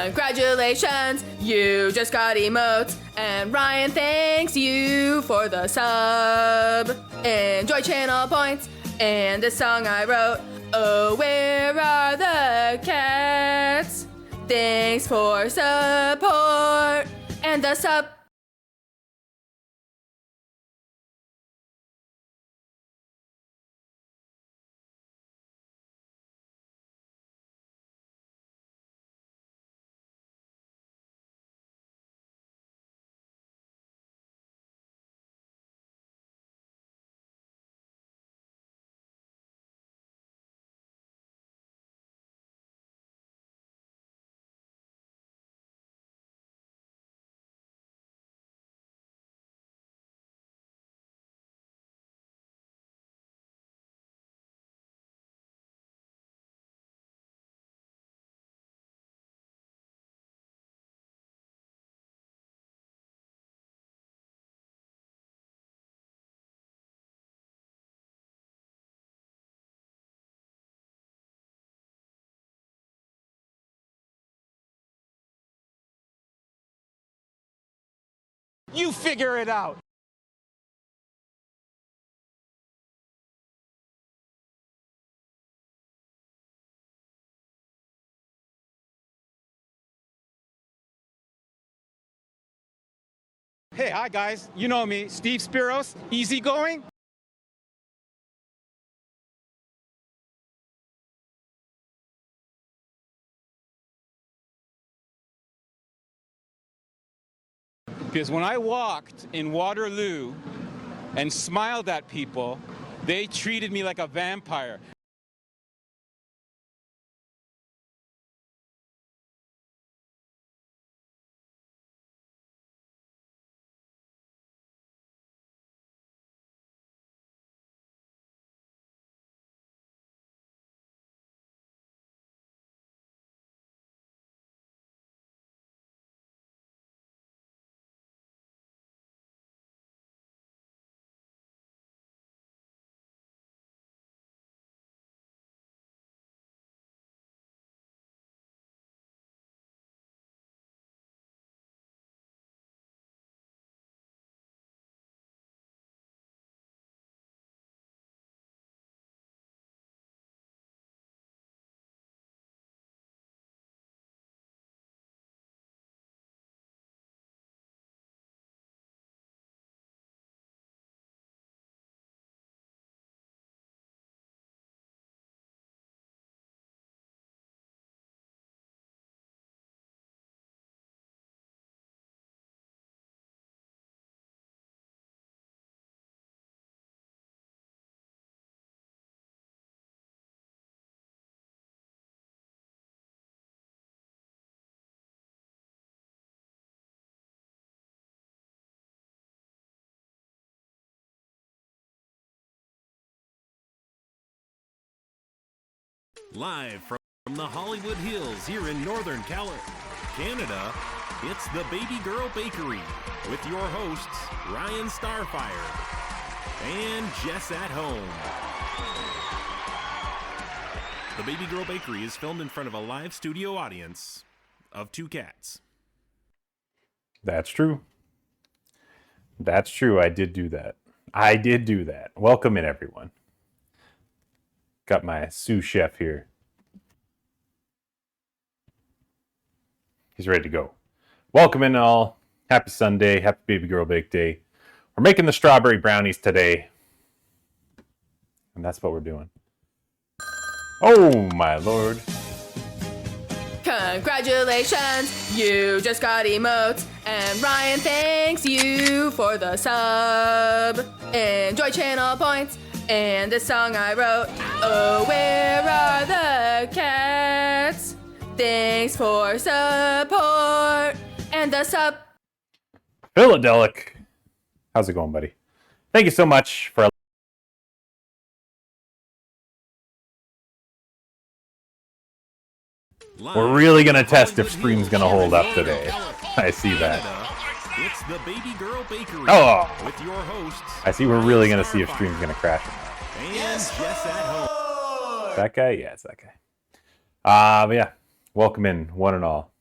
Congratulations, you just got emotes, and Ryan thanks you for the sub. Enjoy channel points, and this song I wrote. Oh, where are the cats? Thanks for support, and the sub. You figure it out. Hey, hi guys. You know me, Steve Spiros, easygoing. Because when I walked in Waterloo and smiled at people, they treated me like a vampire. Live from the Hollywood Hills here in Northern Canada, it's the Baby Girl Bakery with your hosts, Ryan Starfire and Jess at Home. The Baby Girl Bakery is filmed in front of a live studio audience of 2 cats. That's true. That's true. I did do that. Welcome in, everyone. Got my sous chef here. He's ready to go. Welcome in all. Happy Sunday. Happy Baby Girl Bake Day. We're making the strawberry brownies today. And that's what we're doing. Oh, my Lord. Congratulations, you just got emotes, and Ryan thanks you for the sub. Enjoy channel points, and this song I wrote. Oh, where are the cats? Thanks for support, and the sub. Philadelic. How's it going, buddy? Thank you so much for... We're really going to test if stream's going to hold up today. I see that. It's the Baby Girl Bakery with your hosts. I see we're really going to see if stream's going to crash. And Jess at Home. That guy? Yeah, it's that guy. But yeah, welcome in, one and all.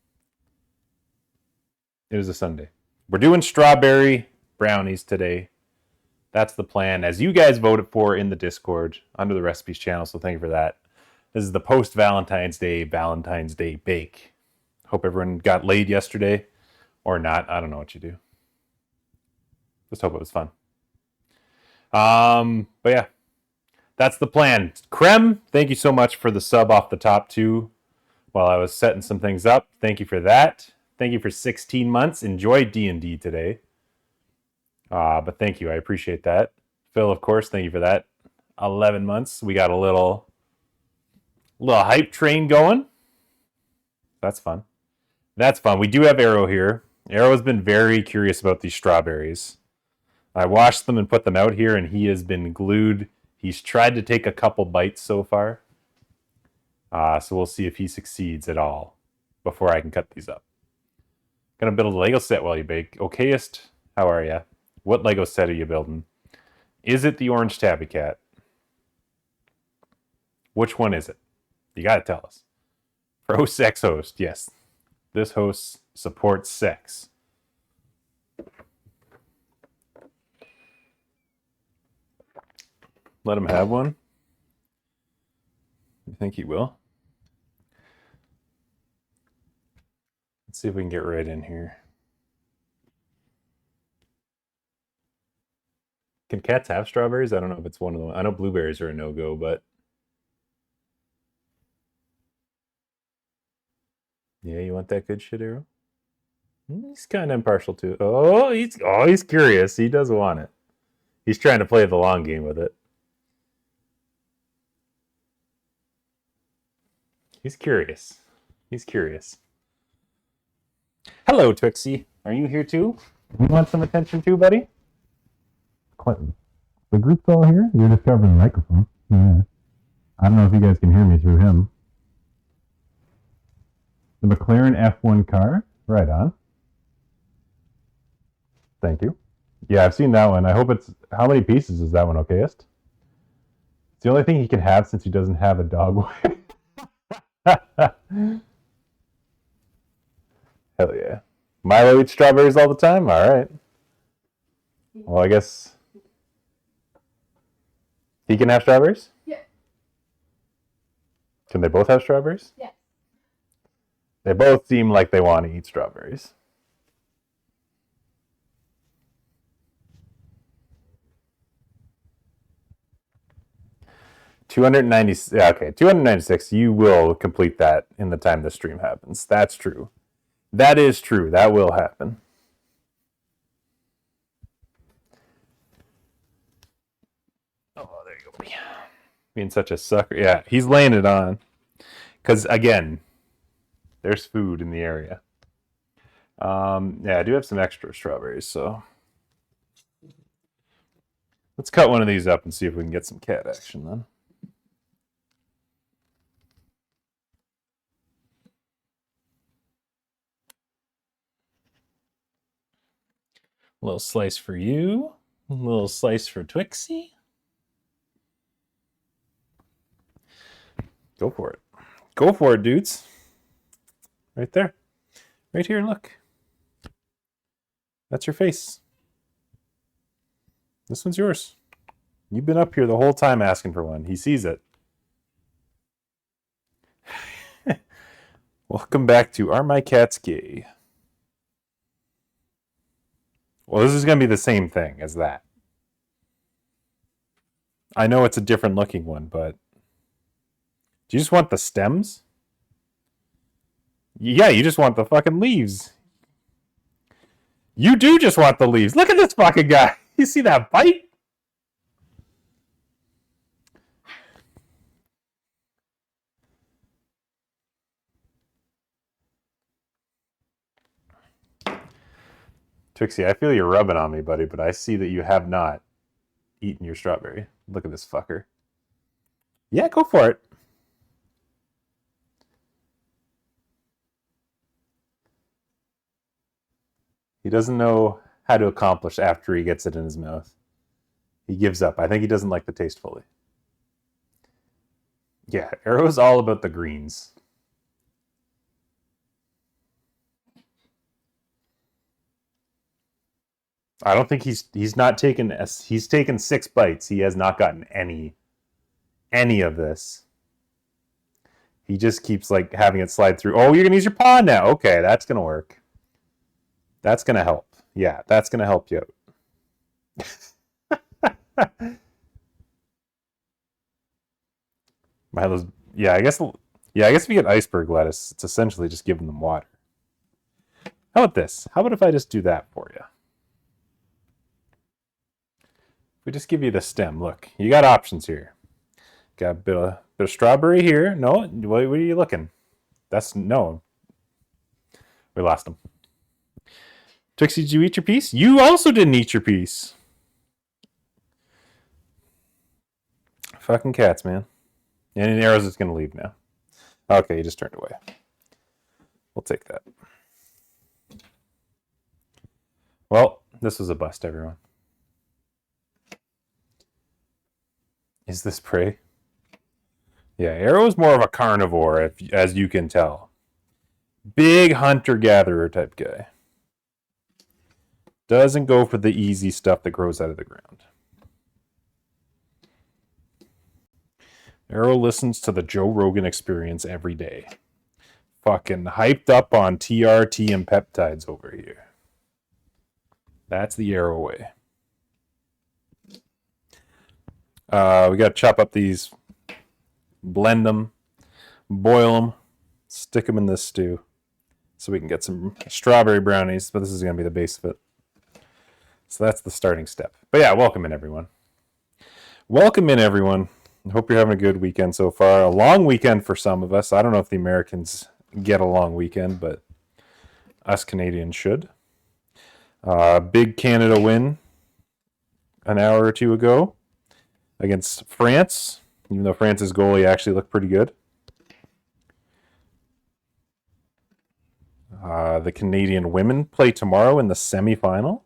It is a Sunday. We're doing strawberry brownies today. That's the plan, as you guys voted for in the Discord under the recipes channel, so thank you for that. This is the post-Valentine's Day bake. Hope everyone got laid yesterday, or not. I don't know what you do. Just hope it was fun. But yeah, that's the plan. Krem, thank you so much for the sub off the top too. While I was setting some things up, thank you for that. Thank you for 16 months. Enjoy D&D today. But thank you, I appreciate that. Phil, of course, thank you for that. 11 months. We got a little hype train going. That's fun. That's fun. We do have Arrow here. Arrow has been very curious about these strawberries. I washed them and put them out here, and he has been glued. He's tried to take a couple bites so far. So we'll see if he succeeds at all before I can cut these up. Gonna build a Lego set while you bake. Okayest, how are ya? What Lego set are you building? Is it the orange tabby cat? Which one is it? You gotta tell us. Pro sex host, yes. This host supports sex. Let him have one. You think he will? Let's see if we can get right in here. Can cats have strawberries? I don't know if it's one of them. I know blueberries are a no-go, but yeah, you want that good shit, Arrow? He's kind of impartial to it. Oh, he's curious. He does want it. He's trying to play the long game with it. He's curious. He's curious. Hello, Twixie. Are you here too? You want some attention too, buddy? Clinton. The group's all here? You're discovering the microphone. Yeah. I don't know if you guys can hear me through him. The McLaren F1 car? Right on. Thank you. Yeah, I've seen that one. I hope it's... How many pieces is that one, okayest? It's the only thing he can have since he doesn't have a dog. Hell yeah. Milo eats strawberries all the time? Alright. Well, I guess... He can have strawberries? Yeah. Can they both have strawberries? Yeah. They both seem like they want to eat strawberries. Okay, 296. You will complete that in the time the stream happens. That's true. That is true. That will happen. Oh, there you go. Being such a sucker. Yeah, he's laying it on. Because, again, there's food in the area. Yeah, I do have some extra strawberries, so... Let's cut one of these up and see if we can get some cat action, then. A little slice for you. A little slice for Twixie. Go for it. Go for it, dudes. Right there. Right here, look. That's your face. This one's yours. You've been up here the whole time asking for one. He sees it. Welcome back to Are My Cats Gay? Well, this is going to be the same thing as that. I know it's a different looking one, but... Do you just want the stems? Yeah, you just want the fucking leaves. You do just want the leaves. Look at this fucking guy. You see that bite? Trixie, I feel you're rubbing on me, buddy, but I see that you have not eaten your strawberry. Look at this fucker. Yeah, go for it. He doesn't know how to accomplish after he gets it in his mouth. He gives up. I think he doesn't like the taste fully. Yeah, Arrow's all about the greens. I don't think he's not taken. He's taken 6 bites. He has not gotten any of this. He just keeps like having it slide through. Oh, you're gonna use your paw now. Okay, that's gonna work. That's gonna help. Yeah, that's gonna help you out. Milo's. Yeah, I guess. Yeah, I guess if you get iceberg lettuce, it's essentially just giving them water. How about this? How about if I just do that for you? If we just give you the stem. Look, you got options here. Got a bit of strawberry here. No, what are you looking? That's no. We lost him. Trixie, did you eat your piece? You also didn't eat your piece. Fucking cats, man. And Arrows is gonna leave now. Okay, he just turned away. We'll take that. Well, this was a bust, everyone. Is this prey? Yeah, Arrow is more of a carnivore, as you can tell. Big hunter-gatherer type guy. Doesn't go for the easy stuff that grows out of the ground. Arrow listens to the Joe Rogan Experience every day. Fucking hyped up on TRT and peptides over here. That's the Arrow way. We got to chop up these, blend them, boil them, stick them in this stew so we can get some strawberry brownies, but this is going to be the base of it. So that's the starting step. But yeah, welcome in, everyone. Welcome in, everyone. I hope you're having a good weekend so far. A long weekend for some of us. I don't know if the Americans get a long weekend, but us Canadians should. Big Canada win an hour or two ago against France, even though France's goalie actually looked pretty good. The Canadian women play tomorrow in the semifinal.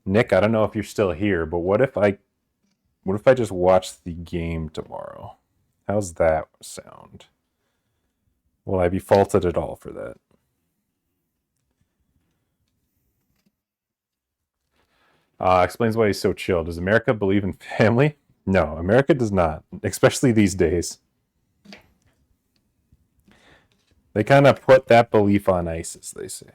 Nick, I don't know if you're still here, but what if I just watch the game tomorrow? How's that sound? Will I be faulted at all for that? Explains why he's so chill. Does America believe in family? No, America does not, especially these days. They kind of put that belief on ice, as they say.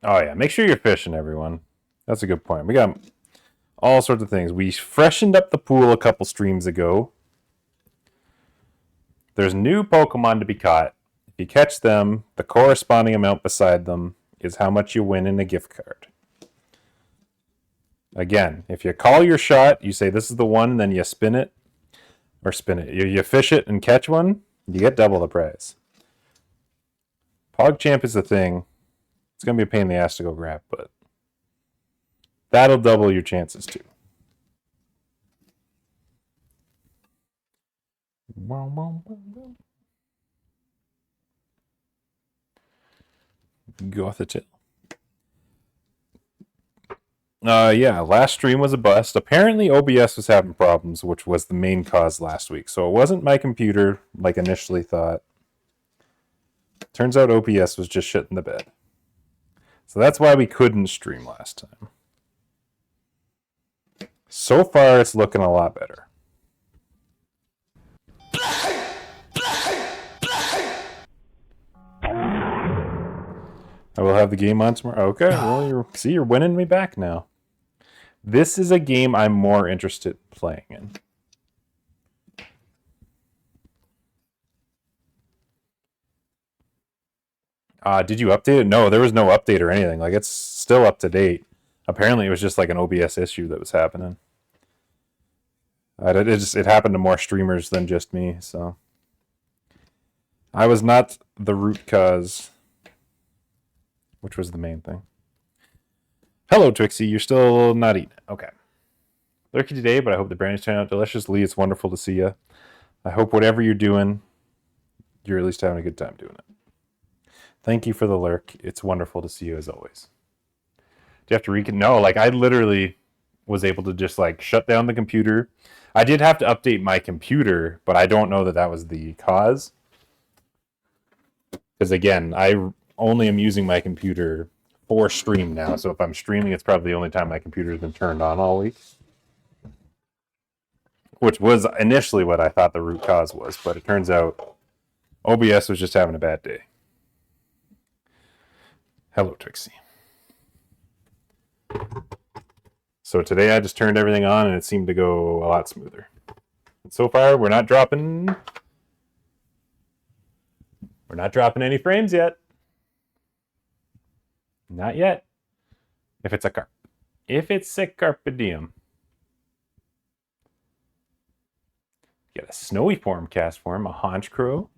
Oh yeah, make sure you're fishing, everyone. That's a good point. We got all sorts of things. We freshened up the pool a couple streams ago. There's new Pokemon to be caught. If you catch them, the corresponding amount beside them is how much you win in a gift card. Again, if you call your shot, you say this is the one, and then you spin it. You fish it and catch one, you get double the prize. PogChamp is the thing. It's going to be a pain in the ass to go grab, but that'll double your chances too. Gothitail. Yeah, last stream was a bust. Apparently OBS was having problems, which was the main cause last week. So it wasn't my computer like initially thought. Turns out OBS was just shit in the bed. So that's why we couldn't stream last time. So far, it's looking a lot better. I will have the game on tomorrow. Okay, well, you're winning me back now. This is a game I'm more interested in playing in. Did you update it? No, there was no update or anything. Like, it's still up to date. Apparently, it was just like an OBS issue that was happening. It happened to more streamers than just me, so I was not the root cause, which was the main thing. Hello, Trixie. You're still not eating it. Okay. Lurky today, but I hope the brownies turn out delicious. Lee, it's wonderful to see you. I hope whatever you're doing, you're at least having a good time doing it. Thank you for the lurk. It's wonderful to see you as always. Do you have to No, like I literally was able to just like shut down the computer. I did have to update my computer, but I don't know that that was the cause. Because again, I only am using my computer for stream now. So if I'm streaming, it's probably the only time my computer has been turned on all week. Which was initially what I thought the root cause was, but it turns out OBS was just having a bad day. Hello, Trixie. So today I just turned everything on and it seemed to go a lot smoother. And so far, we're not dropping any frames yet. Not yet. If it's a carpe diem. Get a snowy form, cast form, a haunch crow.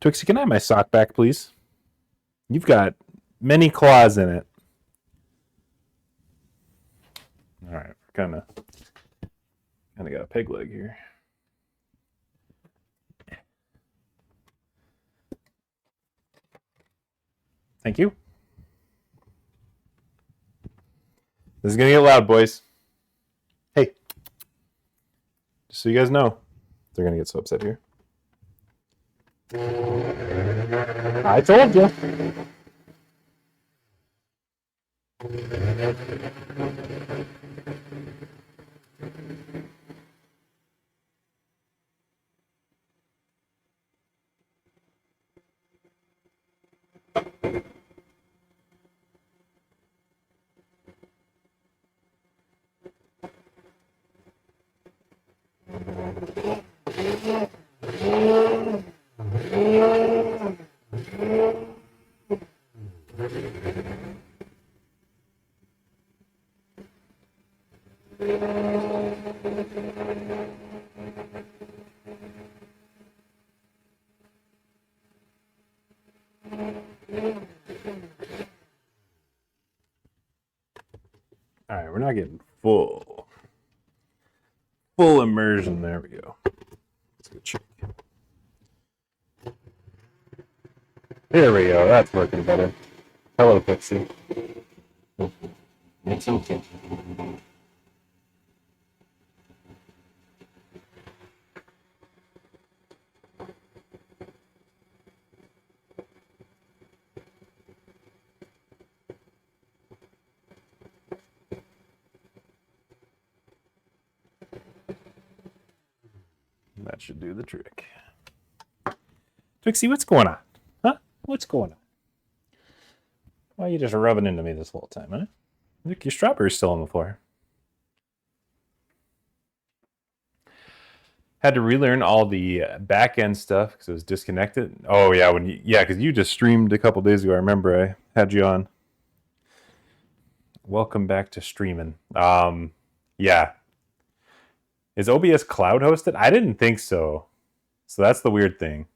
Twixie, can I have my sock back, please? You've got many claws in it. All right, kind of got a peg leg here. Thank you. This is gonna get loud, boys. Hey, just so you guys know. They're going to get so upset here. I told you. All right, we're not getting full immersion. There we go. Let's go check. There we go. That's working better. Hello, Pixie. It's okay. That should do the trick. Trixie, what's going on? Huh? What's going on? Why are you just rubbing into me this whole time, huh? Look, your strawberry's still on the floor. Had to relearn all the back end stuff because it was disconnected. Oh yeah, because you just streamed a couple days ago. I remember I had you on. Welcome back to streaming. Yeah. Is OBS cloud hosted? I didn't think so. So that's the weird thing.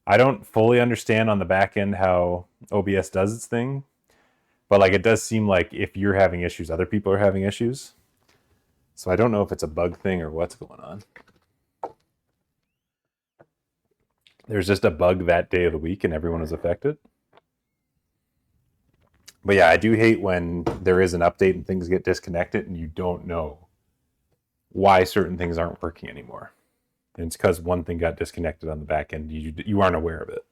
I don't fully understand on the back end how OBS does its thing. But like it does seem like if you're having issues, other people are having issues. So I don't know if it's a bug thing or what's going on. There's just a bug that day of the week and everyone is affected. But yeah, I do hate when there is an update and things get disconnected and you don't know why certain things aren't working anymore. And it's because one thing got disconnected on the back end. You aren't aware of it.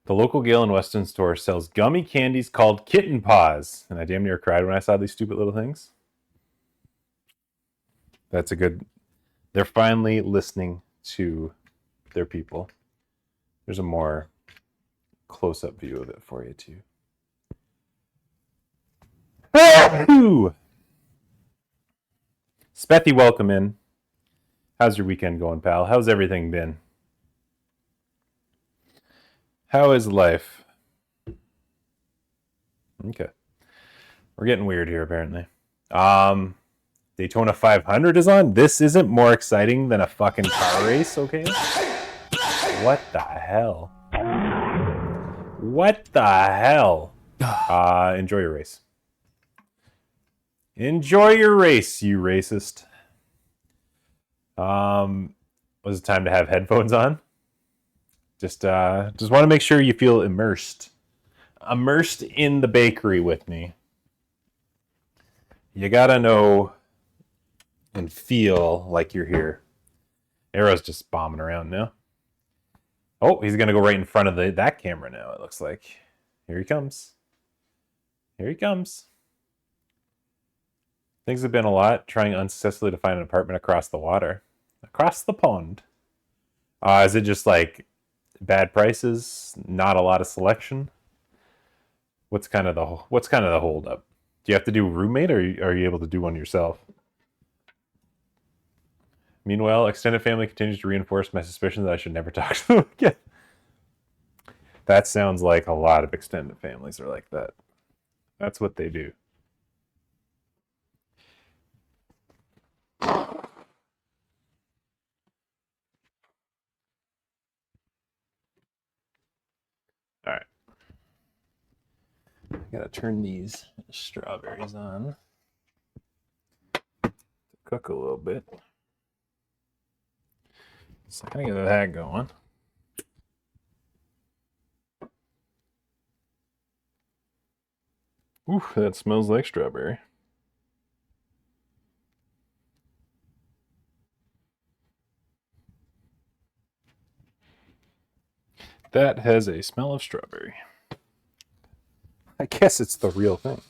The local Gale and Weston store sells gummy candies called Kitten Paws. And I damn near cried when I saw these stupid little things. That's a good... They're finally listening to their people. There's a more close-up view of it for you, too. Spethy, welcome in. How's your weekend going, pal? How's everything been? How is life? Okay. We're getting weird here, apparently. Daytona 500 is on. This isn't more exciting than a fucking car race, okay? What the hell? What the hell? Enjoy your race. Enjoy your race, you racist. Was it time to have headphones on? Just want to make sure you feel immersed in the bakery with me. You gotta know and feel like you're here. Arrow's just bombing around now. Oh, he's gonna go right in front of that camera now, it looks like. Here he comes. Here he comes. Things have been a lot, trying unsuccessfully to find an apartment across the water. Across the pond. Is it just like bad prices, not a lot of selection? What's kind of the hold up? Do you have to do a roommate, or are you able to do one yourself? Meanwhile, extended family continues to reinforce my suspicion that I should never talk to them again. That sounds like a lot of extended families are like that. That's what they do. All right. I gotta turn these strawberries on to cook a little bit. So I gotta get that going. Ooh, that smells like strawberry. That has a smell of strawberry. I guess it's the real thing.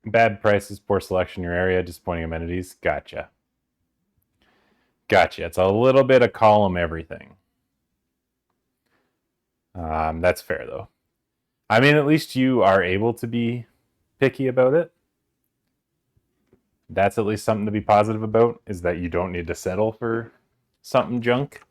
Bad prices, poor selection in your area, disappointing amenities. Gotcha. It's a little bit of column everything. That's fair though. I mean, at least you are able to be picky about it. That's at least something to be positive about, is that you don't need to settle for something junk.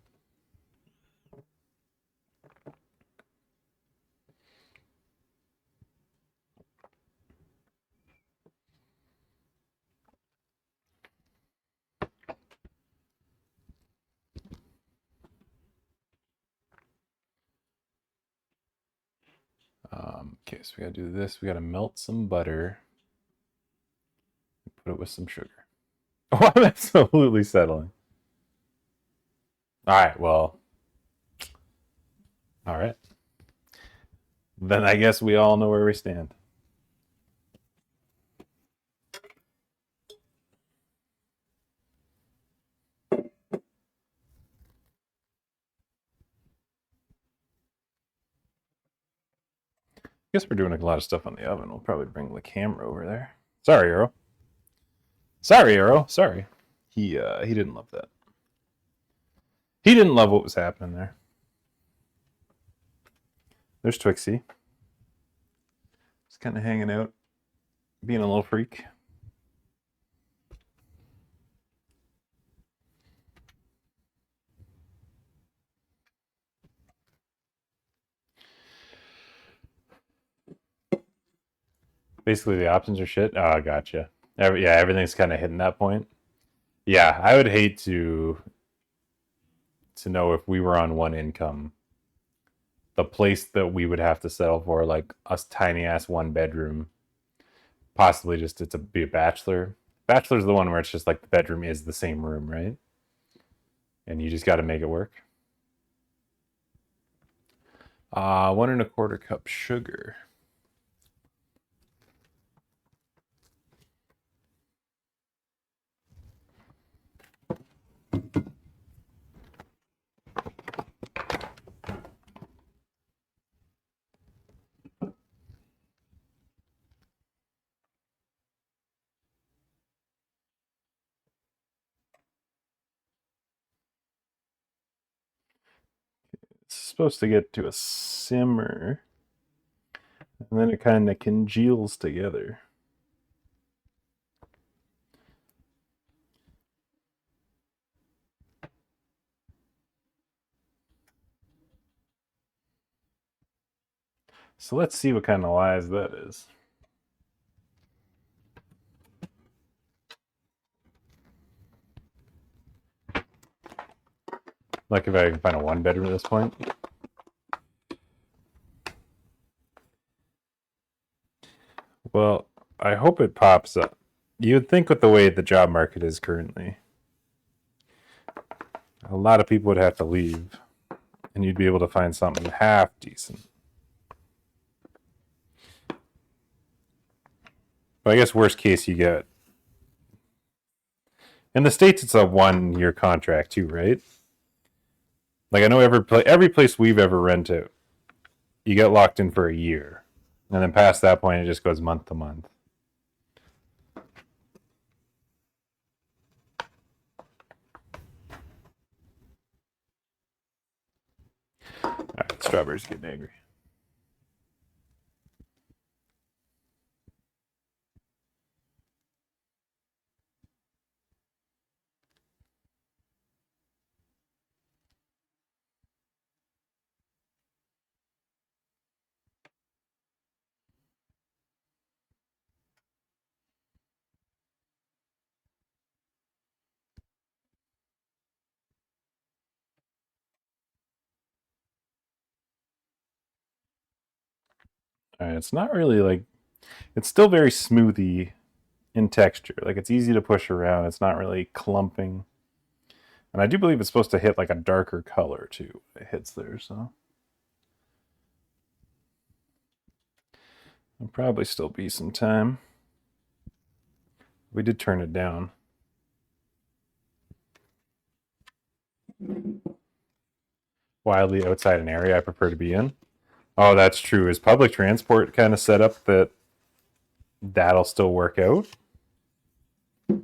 Okay, so we gotta do this. We gotta melt some butter. Put it with some sugar. Oh, I'm absolutely settling. All right, well. All right. Then I guess we all know where we stand. Guess we're doing a lot of stuff on the oven. We'll probably bring the camera over there. Sorry, Arrow. Sorry. He didn't love that. He didn't love what was happening there. There's Twixie. Just kind of hanging out, being a little freak. Basically, the options are shit. Oh, gotcha. Everything's kind of hitting that point. Yeah, I would hate to know if we were on one income, the place that we would have to settle for, like a tiny ass 1-bedroom, possibly just be a bachelor. Bachelor's the one where it's just like the bedroom is the same room, right? And you just got to make it work. 1 1/4 cup sugar. It's supposed to get to a simmer, and then it kind of congeals together. So let's see what kind of lies that is. Like if I can find a one bedroom at this point. Well, I hope it pops up. You'd think with the way the job market is currently, a lot of people would have to leave, and you'd be able to find something half decent. But I guess worst case you get. In the States, it's a 1-year contract too, right? Like I know every place we've ever rented, you get locked in for a year, and then past that point, it just goes month to month. All right, Strawberry's getting angry. All right, it's not really like, it's still very smoothy in texture. Like it's easy to push around. It's not really clumping. And I do believe it's supposed to hit like a darker color too. It hits there, so there'll probably still be some time. We did turn it down. Wildly outside an area I prefer to be in. Oh, that's true. Is public transport kind of set up that that'll still work out? Or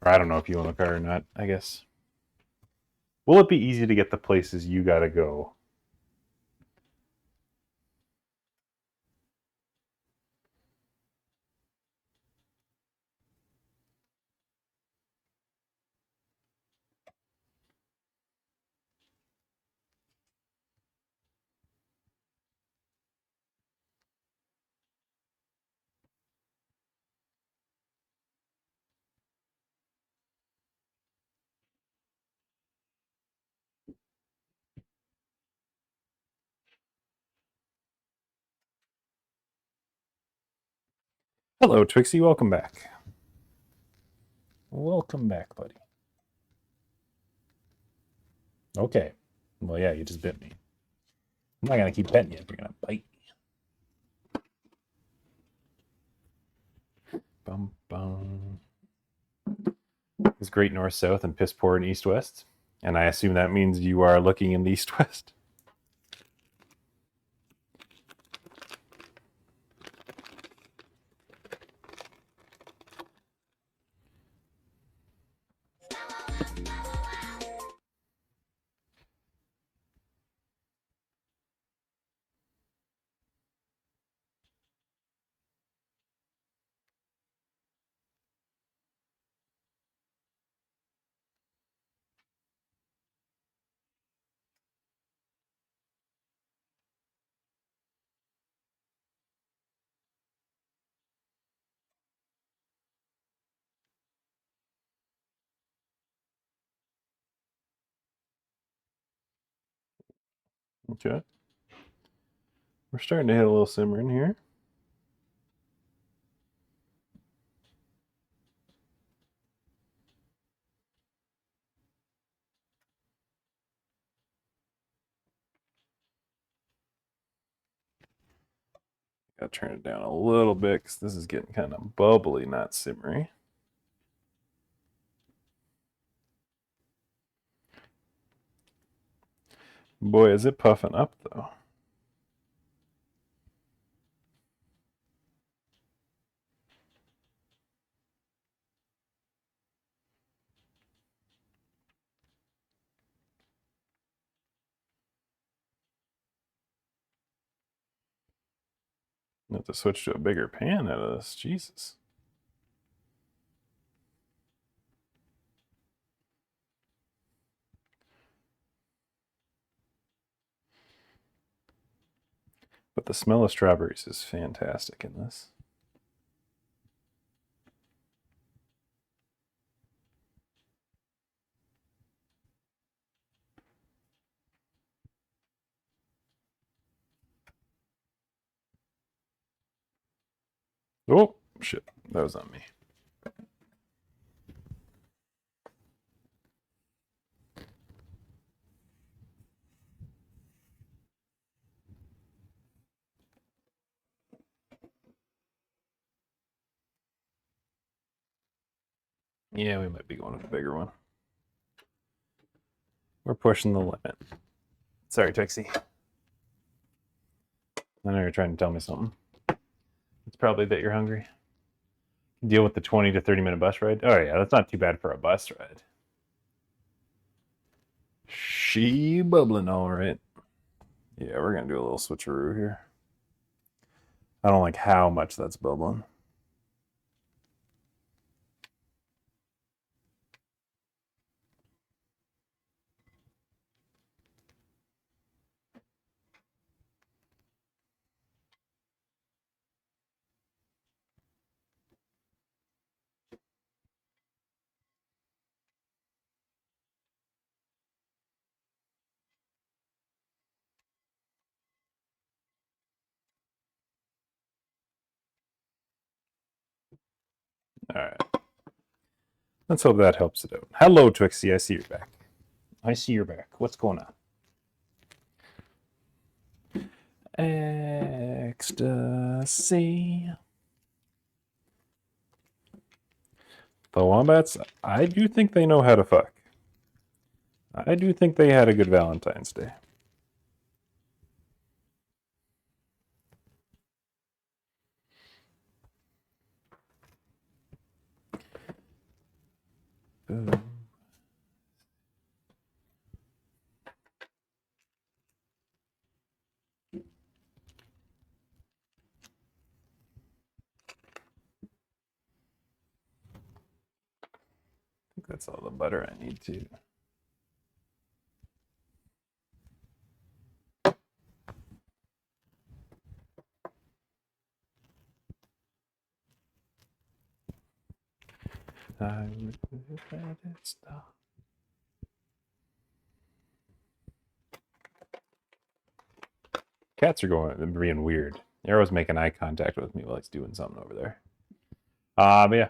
I don't know if you own a car or not, I guess. Will it be easy to get the places you gotta go? Hello, Trixie. Welcome back. Welcome back, buddy. Okay. Well, yeah, you just bit me. I'm not gonna keep petting you if you're gonna bite me. Bum bum. It's great north south and piss poor in east west, and I assume that means you are looking in the east west. Okay. We're starting to hit a little simmer in here. Gotta turn it down a little bit because this is getting kind of bubbly, not simmery. Boy, is it puffing up though. I have to switch to a bigger pan out of this. Jesus. But the smell of strawberries is fantastic in this. Oh, shit. That was on me. Yeah, we might be going with a bigger one. We're pushing the limit. Sorry, Trixie. I know you're trying to tell me something. It's probably that you're hungry. Deal with the 20 to 30 minute bus ride. Oh, yeah, that's not too bad for a bus ride. She bubbling, all right. Yeah, we're going to do a little switcheroo here. I don't like how much that's bubbling. All right. Let's hope that helps it out. Hello, Twixie. I see you're back. I see you're back. What's going on? Ecstasy. The Wombats, I do think they know how to fuck. I do think they had a good Valentine's Day. Boom. I think that's all the butter I need to. Cats are being weird. Arrow's making eye contact with me while he's doing something over there. But yeah.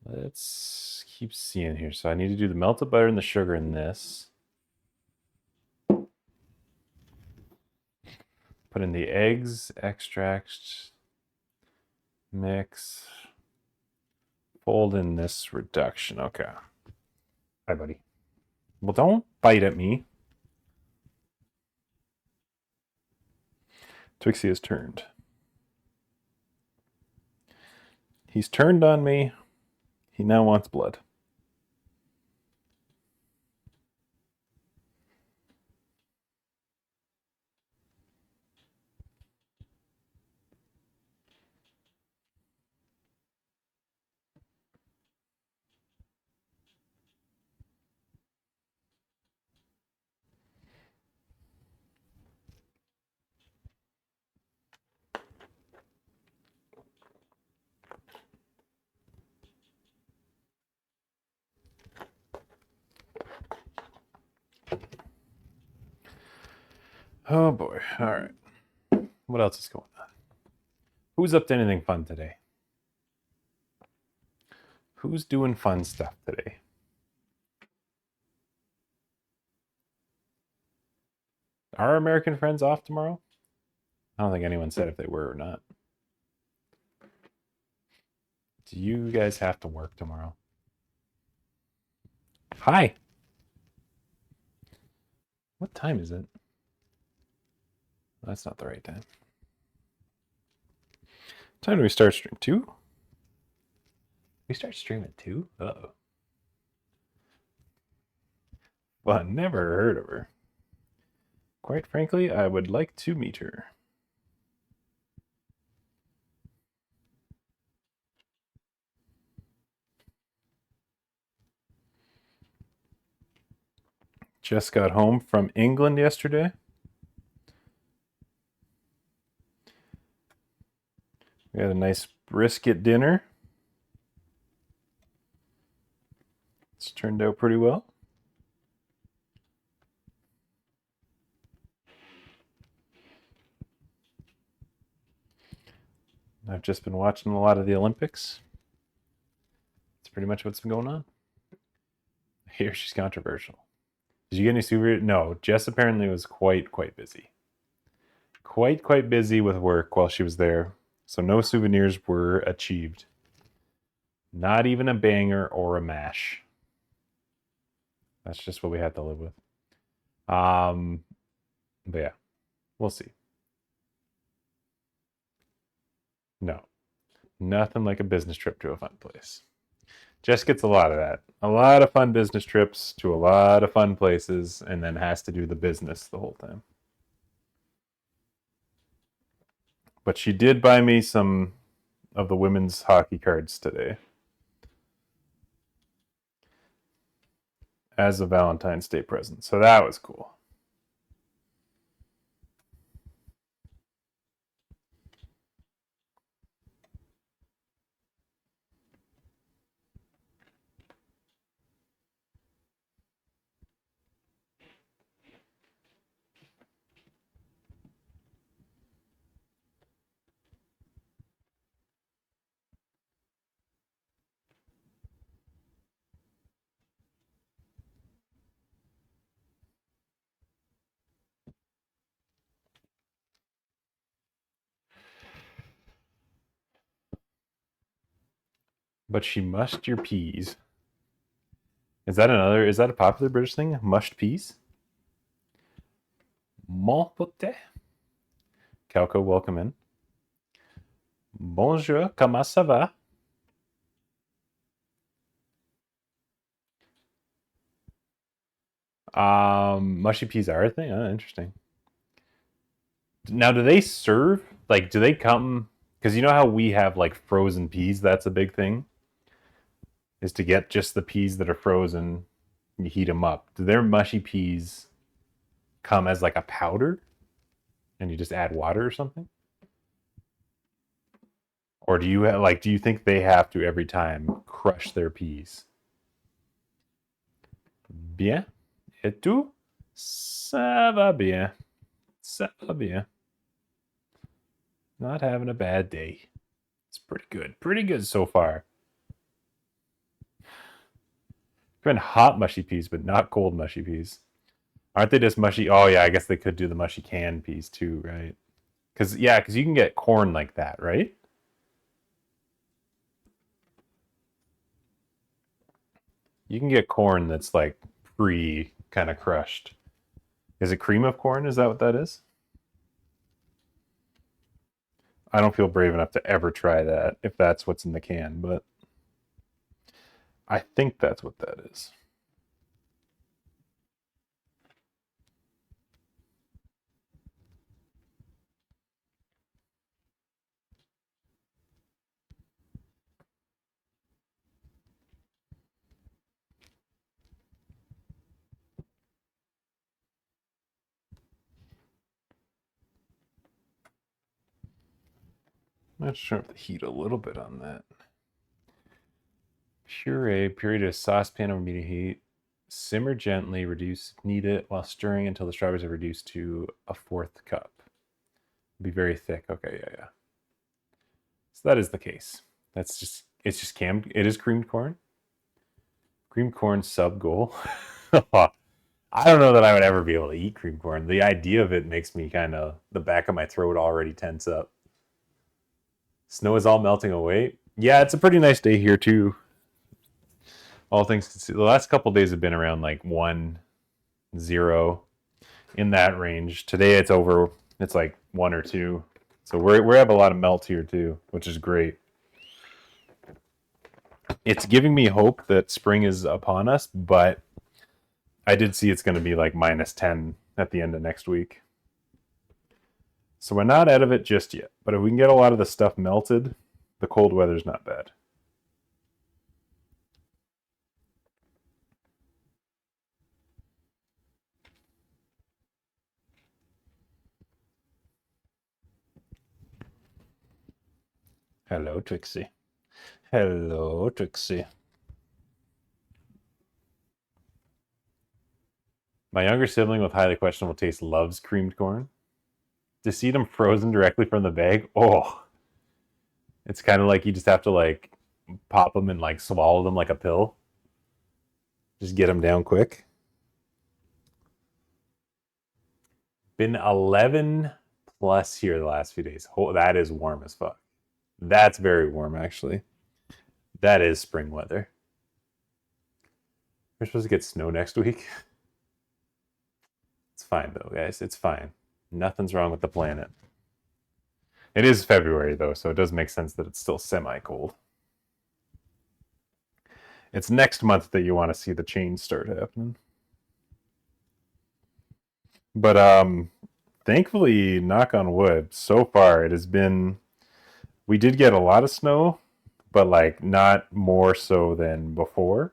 Let's keep seeing here. So I need to do the melted butter and the sugar in this. Put in the eggs, extract, mix, fold in this reduction. Okay. Hi, buddy. Well, don't bite at me. Twixie has turned. He's turned on me. He now wants blood. Oh boy. All right. What else is going on? Who's up to anything fun today? Who's doing fun stuff today? Are American friends off tomorrow? I don't think anyone said if they were or not. Do you guys have to work tomorrow? Hi. What time is it? That's not the right time. What time do we start stream? 2? We start stream at 2? Uh-oh. Well, I never heard of her. Quite frankly, I would like to meet her. Just got home from England yesterday. Got a nice brisket dinner. It's turned out pretty well. I've just been watching a lot of the Olympics. That's pretty much what's been going on. I hear she's controversial. Did you get any souvenirs? No, Jess apparently was quite busy. Quite busy with work while she was there. So no souvenirs were achieved. Not even a banger or a mash. That's just what we had to live with. But yeah, we'll see. No, nothing like a business trip to a fun place. Jess gets a lot of that. A lot of fun business trips to a lot of fun places, and then has to do the business the whole time. But she did buy me some of the women's hockey cards today as a Valentine's Day present. So that was cool. But she mushed your peas. Is that a popular British thing? Mushed peas? Mon pote. Calco, welcome in. Bonjour, comment ça va? Mushy peas are a thing? Oh, interesting. Now, do they serve, like, do they come, because you know how we have, like, frozen peas? That's a big thing, is to get just the peas that are frozen, you heat them up. Do their mushy peas come as, like, a powder, and you just add water or something? Or do you think they have to, every time, crush their peas? Bien. Et tout? Ça va bien. Ça va bien. Not having a bad day. It's pretty good. Pretty good so far. Been hot mushy peas, but not cold mushy peas. Aren't they just mushy? Oh yeah, I guess they could do the mushy canned peas too, right? Because you can get corn like that, right? You can get corn that's like pre kind of crushed. Is it cream of corn? Is that what that is? I don't feel brave enough to ever try that if that's what's in the can, but I think that's what that is. Let's turn up the heat a little bit on that. Puree, puree to a saucepan over medium heat. Simmer gently, reduce if needed, while stirring until the strawberries are reduced to a 1/4 cup. Be very thick. Okay, yeah. So that is the case. It's just canned. It is creamed corn. Creamed corn sub goal. I don't know that I would ever be able to eat creamed corn. The idea of it makes me kind of, the back of my throat already tense up. Snow is all melting away. Yeah, it's a pretty nice day here too. All things considered, the last couple days have been around like 1, 0 in that range. Today it's over. It's like 1 or 2. So we have a lot of melt here too, which is great. It's giving me hope that spring is upon us, but I did see it's going to be like -10 at the end of next week. So we're not out of it just yet. But if we can get a lot of the stuff melted, the cold weather's not bad. Hello, Trixie. Hello, Trixie. My younger sibling with highly questionable taste loves creamed corn. To see them frozen directly from the bag, oh, it's kind of like you just have to like pop them and like swallow them like a pill. Just get them down quick. Been 11 plus here the last few days. Oh, that is warm as fuck. That's very warm, actually. That is spring weather. We're supposed to get snow next week. It's fine, though, guys. It's fine. Nothing's wrong with the planet. It is February, though, so it does make sense that it's still semi-cold. It's next month that you want to see the change start happening. But thankfully, knock on wood, so far it has been... We did get a lot of snow, but like not more so than before.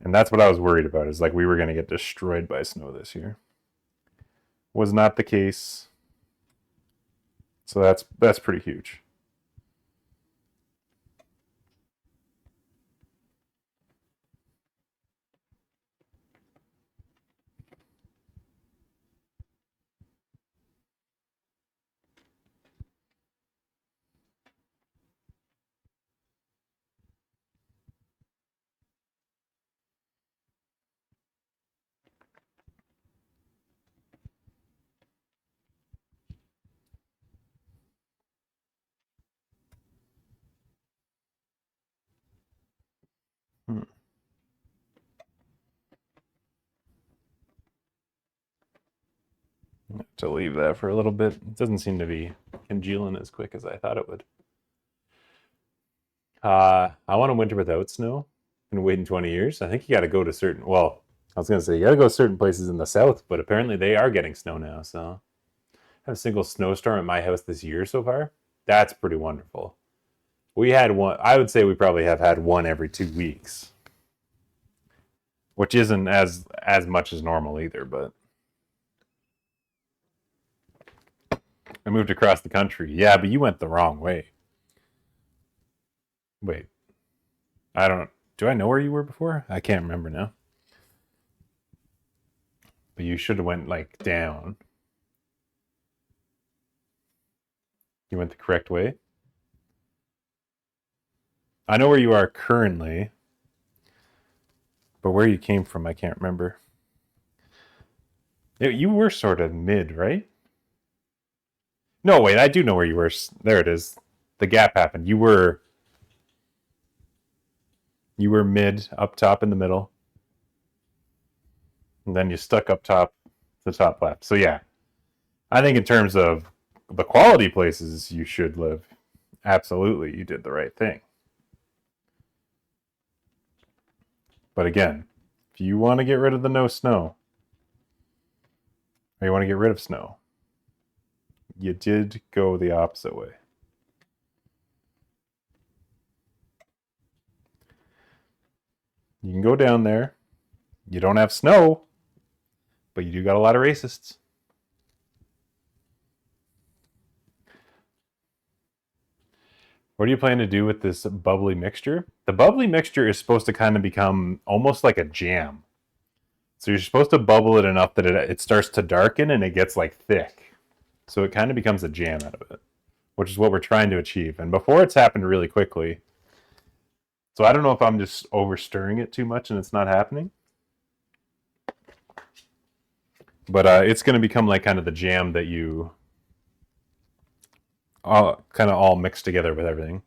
And that's what I was worried about, is like we were going to get destroyed by snow this year. Was not the case. So that's pretty huge. To leave that for a little bit. It doesn't seem to be congealing as quick as I thought it would. I want a winter without snow. Been waiting 20 years. I think you got to go to certain... Well, I was going to say you got to go to certain places in the south, but apparently they are getting snow now. So I have a single snowstorm at my house this year so far. That's pretty wonderful. We had one... I would say we probably have had one every 2 weeks, which isn't as much as normal either, but... I moved across the country. Yeah, but you went the wrong way. Wait. Do I know where you were before? I can't remember now. But you should have went like down. You went the correct way. I know where you are currently, but where you came from, I can't remember. You were sort of mid, right? No, wait, I do know where you were. There it is. The gap happened. You were mid, up top in the middle. And then you stuck up top, the top left. So yeah, I think in terms of the quality places you should live, absolutely, you did the right thing. But again, if you want to get rid of the no snow, or you want to get rid of snow, you did go the opposite way. You can go down there. You don't have snow, but you do got a lot of racists. What do you plan to do with this bubbly mixture? The bubbly mixture is supposed to kind of become almost like a jam. So you're supposed to bubble it enough that it starts to darken and it gets like thick. So it kind of becomes a jam out of it, which is what we're trying to achieve. And before it's happened really quickly. So I don't know if I'm just over stirring it too much and it's not happening. But it's going to become like kind of the jam that you kind of all mixed together with everything.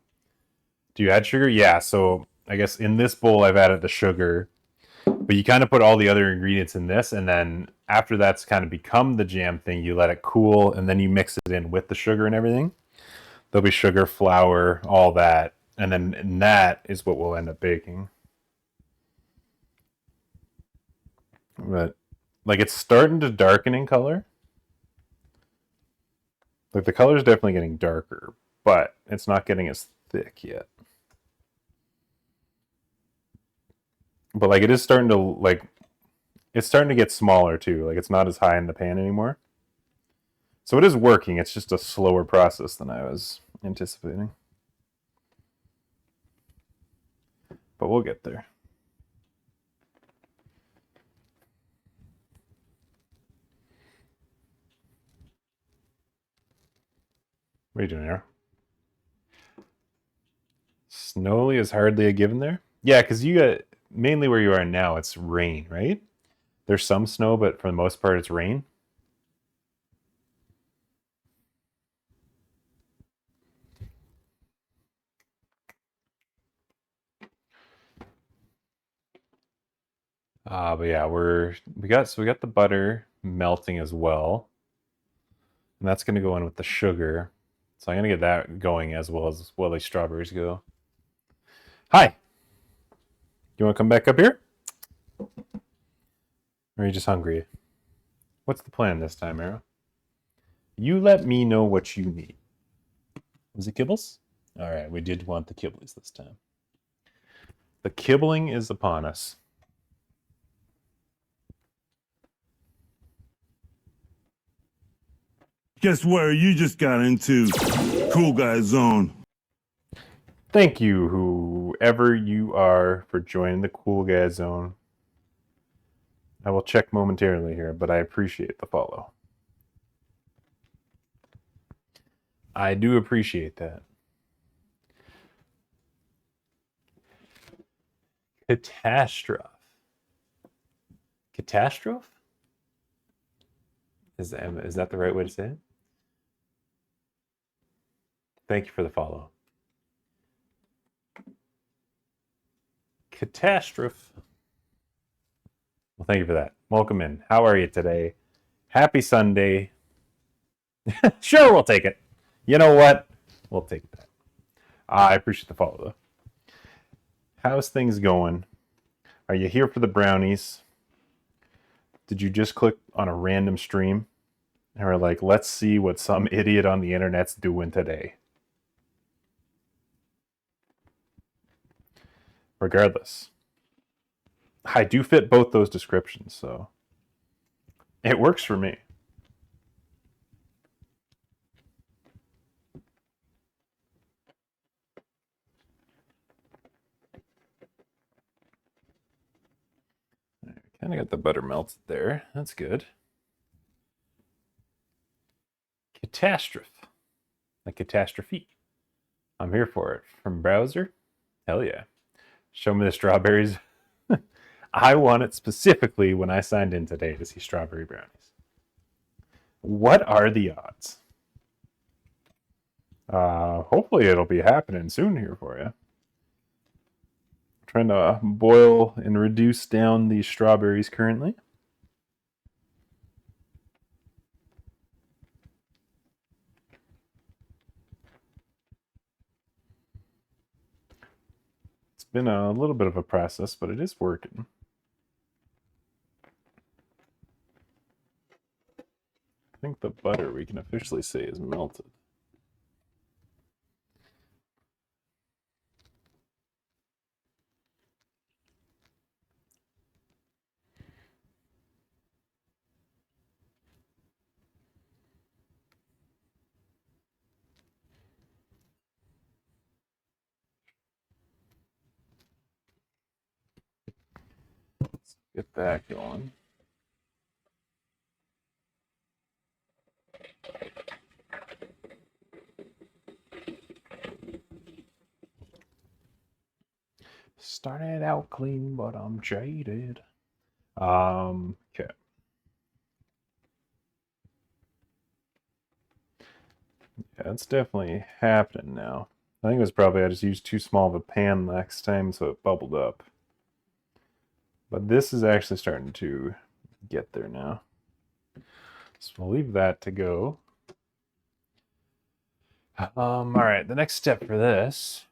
Do you add sugar? Yeah, so I guess in this bowl I've added the sugar. But you kind of put all the other ingredients in this, and then after that's kind of become the jam thing, you let it cool, and then you mix it in with the sugar and everything. There'll be sugar, flour, all that, and then that is what we'll end up baking. But, like, it's starting to darken in color. Like, the color's definitely getting darker, but it's not getting as thick yet. But like it is starting to like, it's starting to get smaller too. Like it's not as high in the pan anymore. So it is working. It's just a slower process than I was anticipating. but we'll get there. What are you doing here? Snowy is hardly a given there. Yeah, because you got mainly where you are now, it's rain, right? There's some snow, but for the most part, it's rain. But yeah, we got the butter melting as well, and that's going to go in with the sugar. So I'm going to get that going as well the strawberries go. Hi. You want to come back up here? Or are you just hungry? What's the plan this time, Arrow? You let me know what you need. Was it kibbles? All right, we did want the kibbles this time. The kibbling is upon us. Guess where you just got into? Cool Guy Zone. Thank you, whoever you are, for joining the Cool Guy Zone. I will check momentarily here, but I appreciate the follow. I do appreciate that. Catastrophe. Catastrophe? Is that the right way to say it? Thank you for the follow. Catastrophe. Well, thank you for that. Welcome in. How are you today? Happy Sunday. Sure, we'll take it. You know what? We'll take that. I appreciate the follow, though. How's things going? Are you here for the brownies? Did you just click on a random stream and we're like, let's see what some idiot on the internet's doing today? Regardless, I do fit both those descriptions, so it works for me. Kind of got the butter melted there. That's good. Catastrophe. Like catastrophe. I'm here for it. From browser? Hell yeah. Show me the strawberries. I want it specifically when I signed in today to see Strawberry Brownies. What are the odds? Hopefully it'll be happening soon here for you. Trying to boil and reduce down these strawberries currently. It's been a little bit of a process, but it is working. I think the butter we can officially say is melted. Let's get that going. Started out clean, but I'm jaded. Okay. Yeah, it's definitely happening now. I think it was probably I just used too small of a pan last time, so it bubbled up. But this is actually starting to get there now. So we'll leave that to go. All right, the next step for this,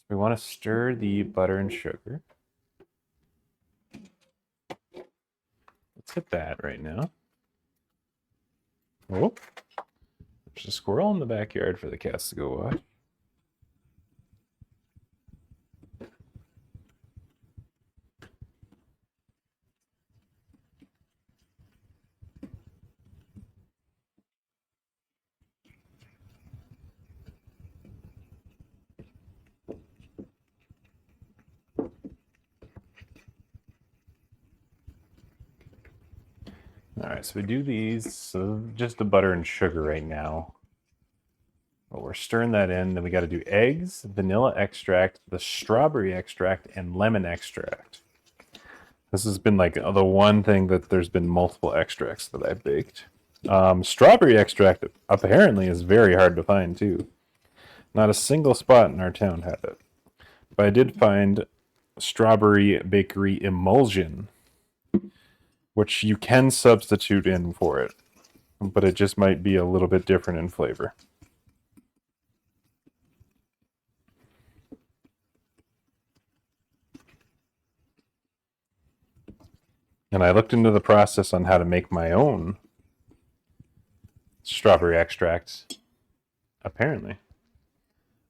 we want to stir the butter and sugar. Let's hit that right now. Oh, there's a squirrel in the backyard for the cats to go watch. All right, so we do these, so just the butter and sugar right now. But we're stirring that in. Then we got to do eggs, vanilla extract, the strawberry extract, and lemon extract. This has been like the one thing that there's been multiple extracts that I've baked. Strawberry extract apparently is very hard to find too. Not a single spot in our town had it. But I did find strawberry bakery emulsion, which you can substitute in for it, but it just might be a little bit different in flavor. And I looked into the process on how to make my own strawberry extract. Apparently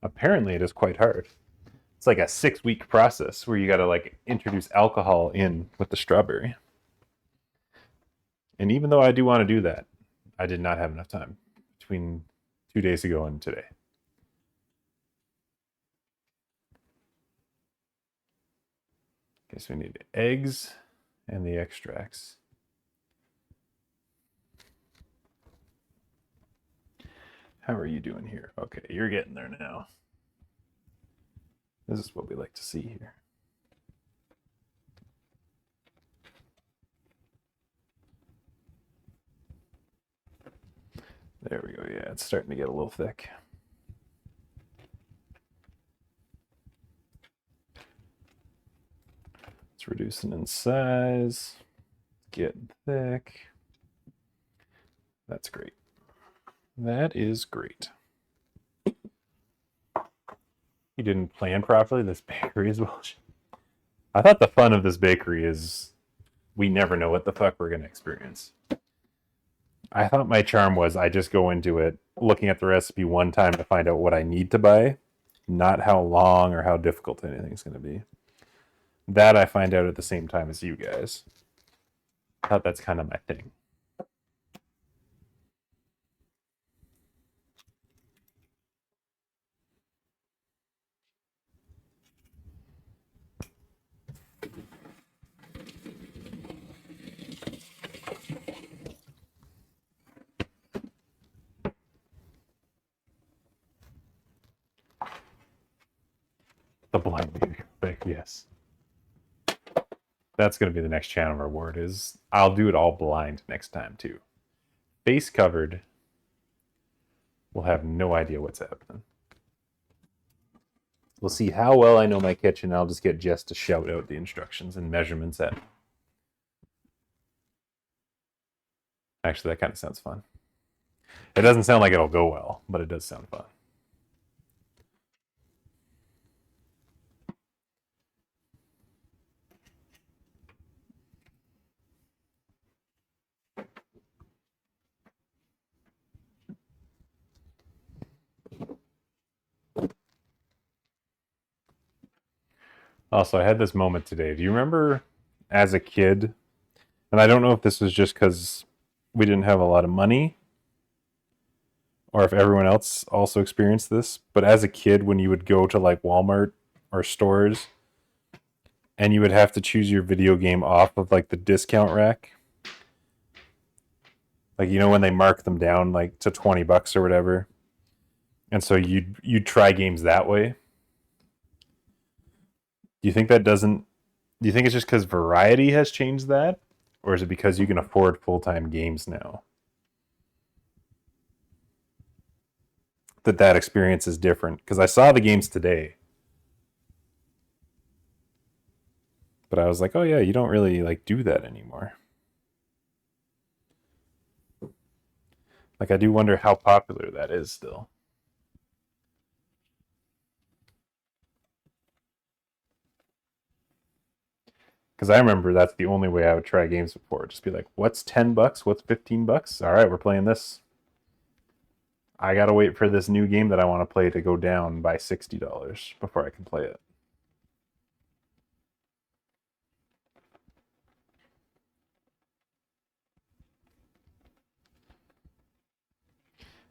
it is quite hard. It's like a 6-week process where you got to like introduce alcohol in with the strawberry. And even though I do want to do that, I did not have enough time between 2 days ago and today. Okay, so we need eggs and the extracts. How are you doing here? Okay, you're getting there now. This is what we like to see here. There we go. Yeah, it's starting to get a little thick. It's reducing in size. Getting thick. That's great. That is great. You didn't plan properly. This bakery is bullshit. I thought the fun of this bakery is we never know what the fuck we're going to experience. I thought my charm was I just go into it looking at the recipe one time to find out what I need to buy, not how long or how difficult anything's going to be. That I find out at the same time as you guys. I thought that's kind of my thing. The blind baby, yes. That's going to be the next channel reward. Is I'll do it all blind next time too. Face covered. We'll have no idea what's happening. We'll see how well I know my kitchen. I'll just get Jess to shout out the instructions and measurements at me. Actually, that kind of sounds fun. It doesn't sound like it'll go well, but it does sound fun. Also, I had this moment today. Do you remember as a kid, and I don't know if this was just because we didn't have a lot of money, or if everyone else also experienced this, but as a kid, when you would go to like Walmart or stores, and you would have to choose your video game off of like the discount rack, like, you know, when they mark them down like to $20 or whatever, and so you'd try games that way. Do you think it's just because variety has changed that? Or is it because you can afford full-time games now? That experience is different. Because I saw the games today. But I was like, oh yeah, you don't really like do that anymore. Like, I do wonder how popular that is still. Because I remember that's the only way I would try games before. Just be like, what's $10? What's $15? All right, we're playing this. I gotta wait for this new game that I want to play to go down by $60 before I can play it.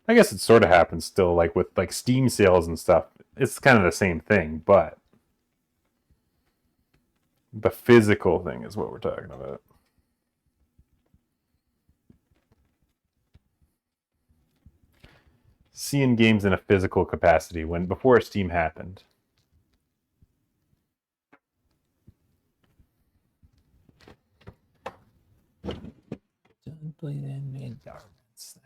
I guess it sort of happens still, like with like Steam sales and stuff. It's kind of the same thing, but the physical thing is what we're talking about. seeing games in a physical capacity when before Steam happened. Don't play that man garments.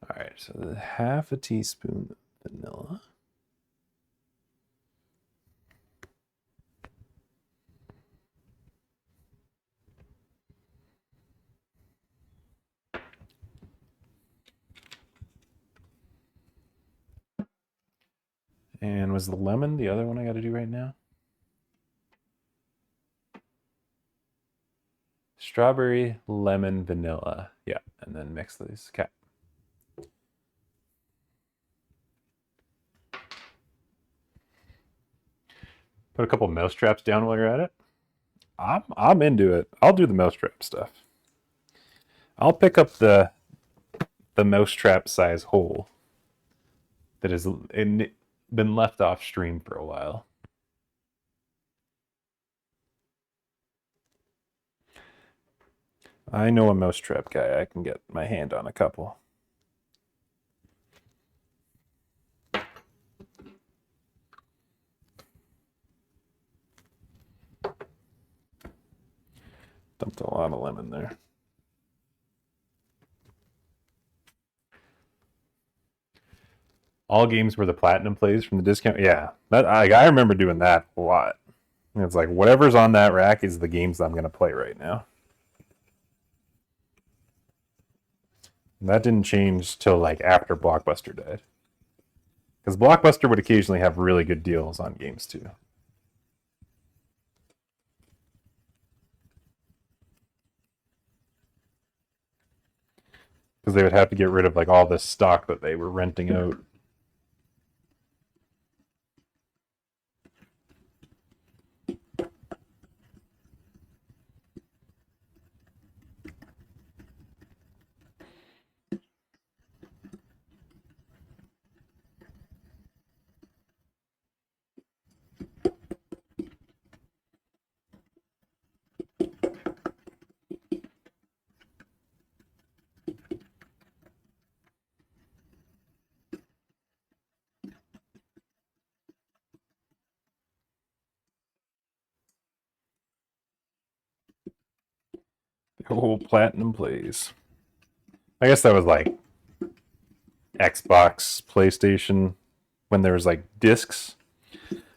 All right, so half a teaspoon of vanilla. And was the lemon the other one I got to do right now? Strawberry, lemon, vanilla. Yeah, and then mix these. Okay. Put a couple mouse traps down while you're at it. I'm into it. I'll do the mousetrap stuff. I'll pick up the mousetrap size hole that has been left off stream for a while. I know a mousetrap guy. I can get my hand on a couple. Dumped a lot of lemon there. All games where the platinum plays from the discount. Yeah, that I remember doing that a lot. And it's like whatever's on that rack is the games I'm going to play right now. And that didn't change till like after Blockbuster died. Because Blockbuster would occasionally have really good deals on games too. Because they would have to get rid of like all this stock that they were renting out. The whole platinum plays. I guess that was like Xbox, PlayStation, when there was like discs.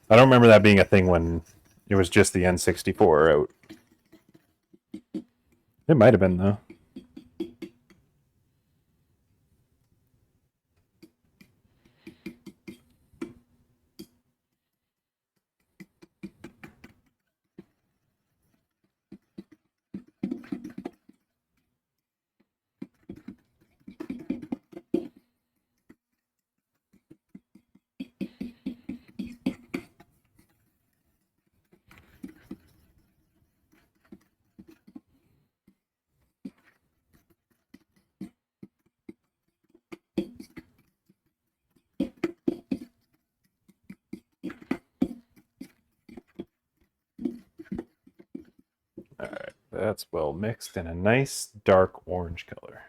I don't remember that being a thing when it was just the N64 out. It might have been though. Alright, that's well mixed in a nice dark orange color.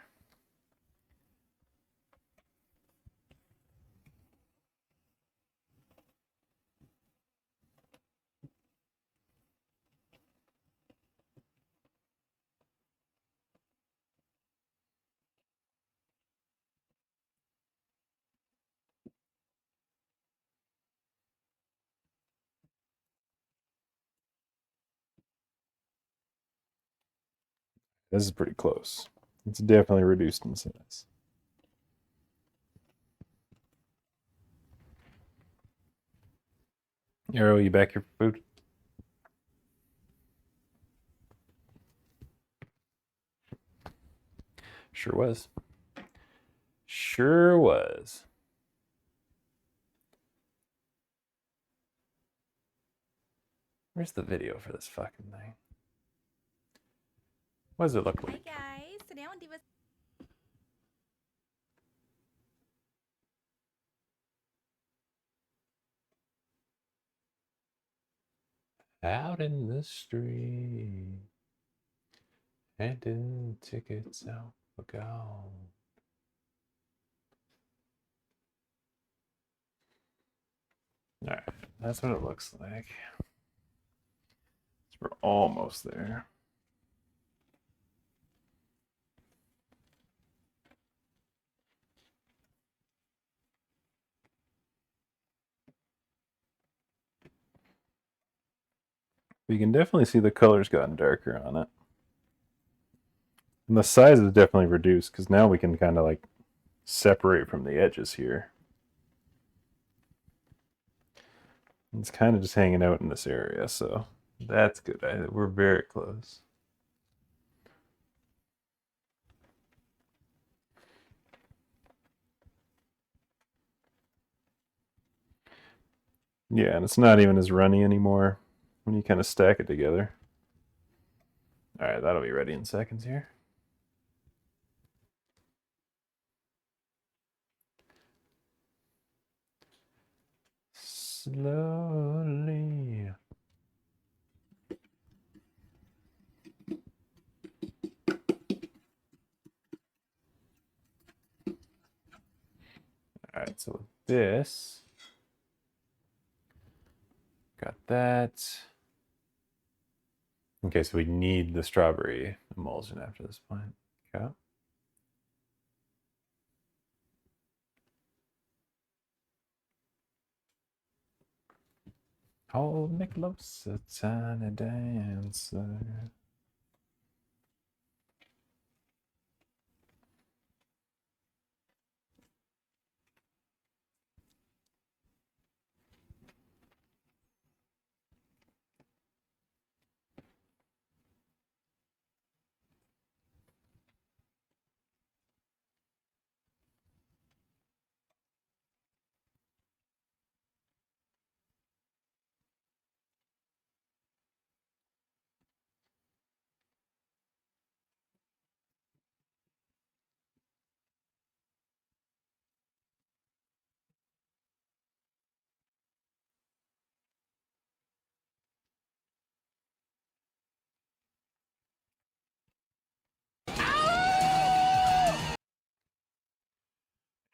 This is pretty close. It's definitely reduced in size. Arrow, you back here for food? Sure was. Sure was. Where's the video for this fucking thing? What does it look like? Hi guys, today I want to do a Out in the street. Hidden tickets out for gold. Alright, that's what it looks like. We're almost there. You can definitely see the color's gotten darker on it. And the size is definitely reduced because now we can kind of like separate from the edges here. It's kind of just hanging out in this area, so that's good. We're very close. Yeah, and it's not even as runny anymore when you kind of stack it together. All right, that'll be ready in seconds here. Slowly. All right, so with this, got that. Okay, so we need the strawberry emulsion after this point. Okay. Hold me closer, tiny dancer.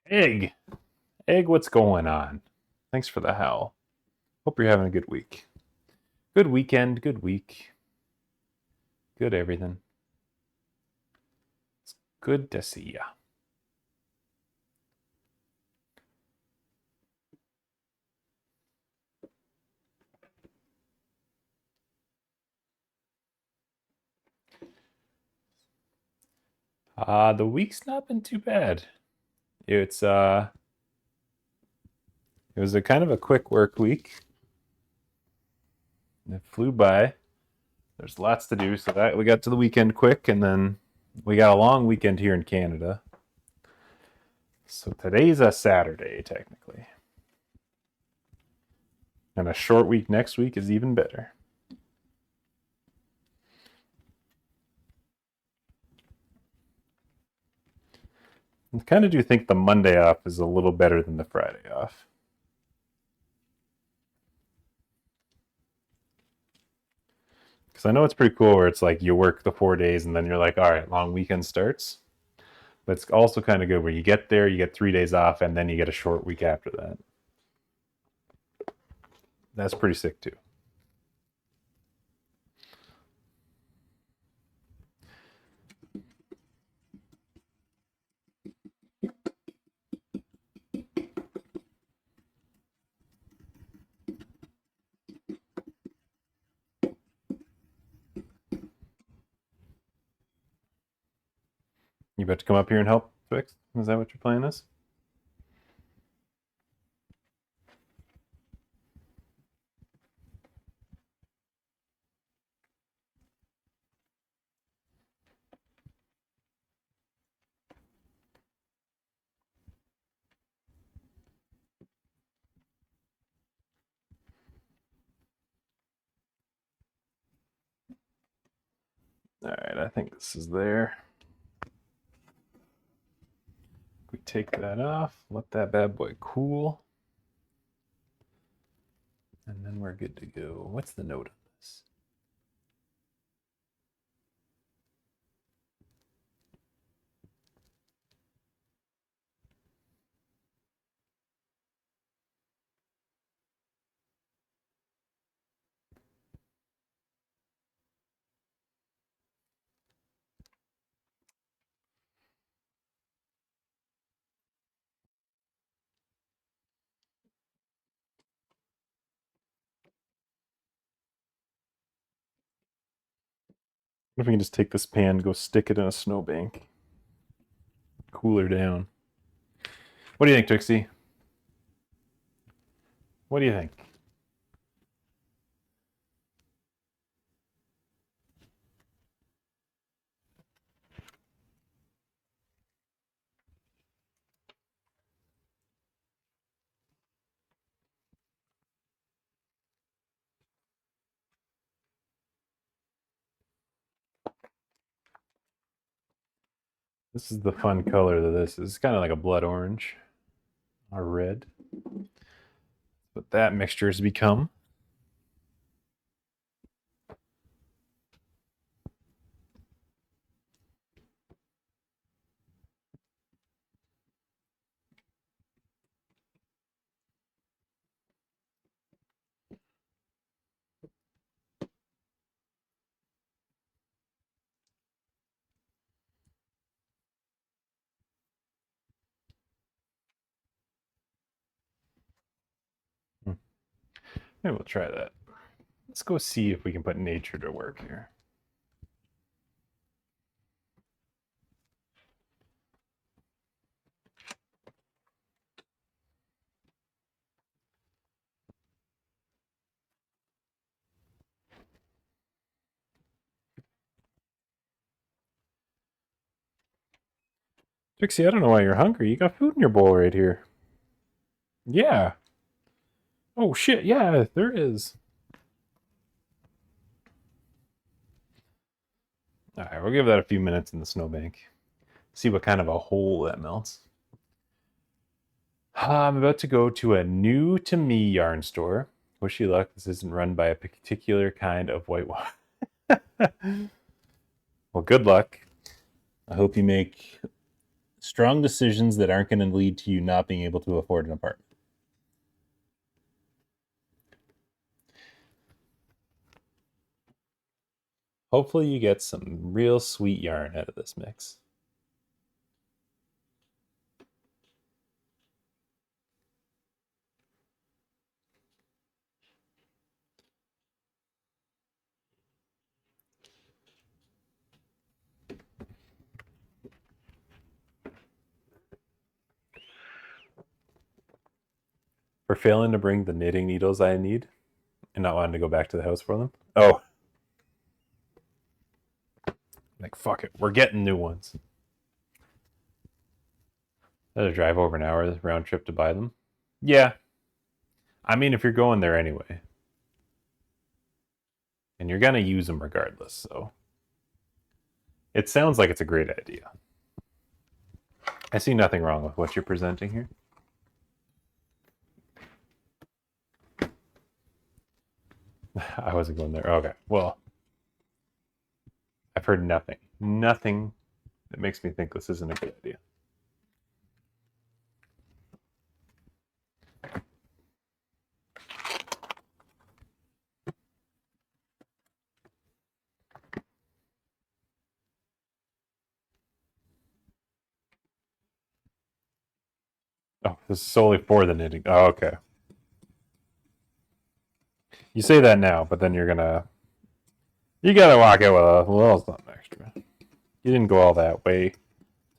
Egg! Egg, what's going on? Thanks for the howl. Hope you're having a good week. Good weekend, good week. Good everything. It's good to see ya. The week's not been too bad. It was a kind of a quick work week. It flew by. There's lots to do, so that we got to the weekend quick, and then we got a long weekend here in Canada. So today's a Saturday, technically. And a short week next week is even better. I kind of do think the Monday off is a little better than the Friday off. Because I know it's pretty cool where it's like you work the 4 days and then you're like, all right, long weekend starts. But it's also kind of good where you get there, you get 3 days off, and then you get a short week after that. That's pretty sick too. You about to come up here and help, Twix? Is that what your plan is? All right, I think this is there. We take that off, let that bad boy cool. And then we're good to go. What's the note on this? What if we can just take this pan, go stick it in a snowbank, cool her down? What do you think, Trixie? What do you think? This is the fun color that this is. It's kind of like a blood orange or red. But that mixture has become. Maybe we'll try that. Let's go see if we can put nature to work here. Trixie, I don't know why you're hungry. You got food in your bowl right here. Yeah. Oh shit, yeah, there is. Alright, we'll give that a few minutes in the snowbank. See what kind of a hole that melts. I'm about to go to a new to me yarn store. Wish you luck. This isn't run by a particular kind of whitewash. Well, good luck. I hope you make strong decisions that aren't going to lead to you not being able to afford an apartment. Hopefully you get some real sweet yarn out of this mix. For failing to bring the knitting needles I need and not wanting to go back to the house for them. Oh. Like, fuck it. We're getting new ones. That'll drive over an hour round trip to buy them. Yeah. I mean, if you're going there anyway. And you're going to use them regardless, so. It sounds like it's a great idea. I see nothing wrong with what you're presenting here. I wasn't going there. Okay, well. I've heard nothing. Nothing that makes me think this isn't a good idea. Oh, this is solely for the knitting. Oh, okay. You say that now, but then you're gonna... You gotta walk out with a little something extra. You didn't go all that way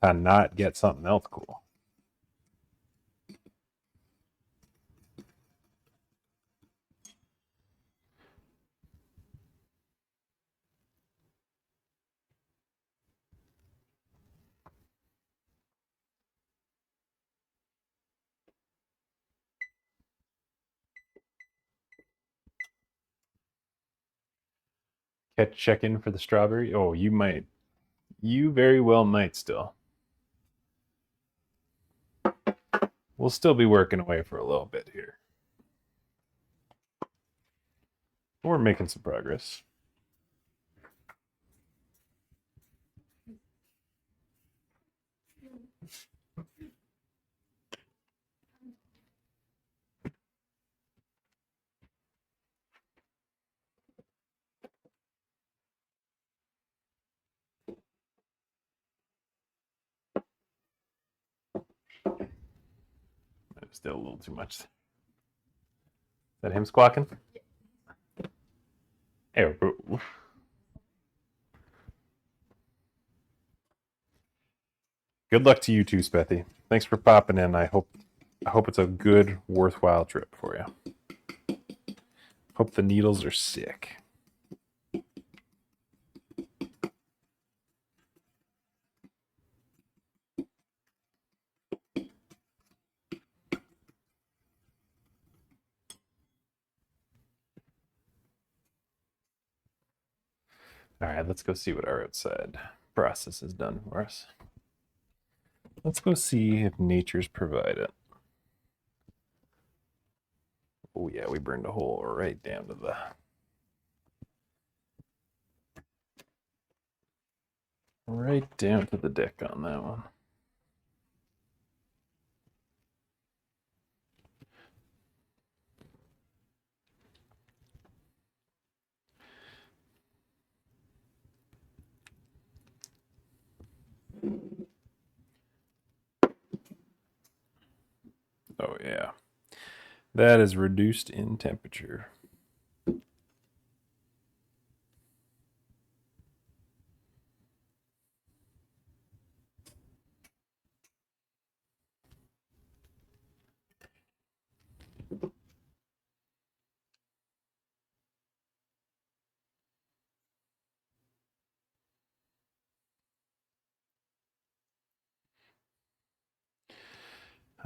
to not get something else cool. Check in for the strawberry? Oh, you might. You very well might still. We'll still be working away for a little bit here. We're making some progress. Still a little too much. Is that him squawking? Hey, Good luck to you too, Spethy. Thanks for popping in. I hope it's a good, worthwhile trip for you. Hope the needles are sick. All right, let's go see what our outside process has done for us. Let's go see if nature's provided. Oh yeah, we burned a hole right down to the... right down to the deck on that one. Oh yeah, that is reduced in temperature.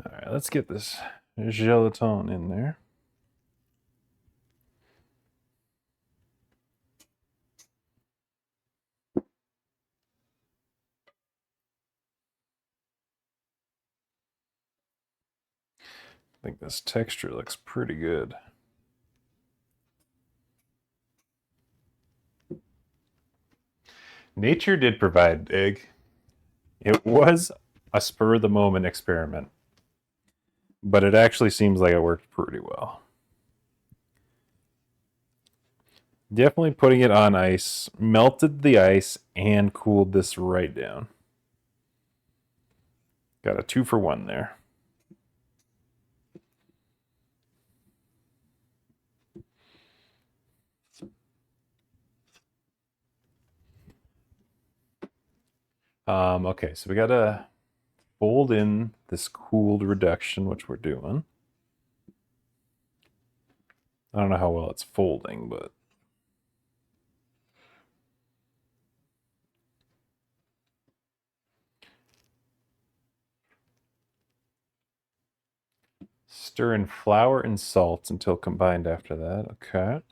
All right, let's get this gelatin in there. I think this texture looks pretty good. Nature did provide egg. It was a spur of the moment experiment, but it actually seems like it worked pretty well. Definitely putting it on ice, melted the ice, and cooled this right down. Got a 2-for-1 there. Okay, so we gotta fold in this cooled reduction, which we're doing. I don't know how well it's folding, but stir in flour and salt until combined after that. Okay.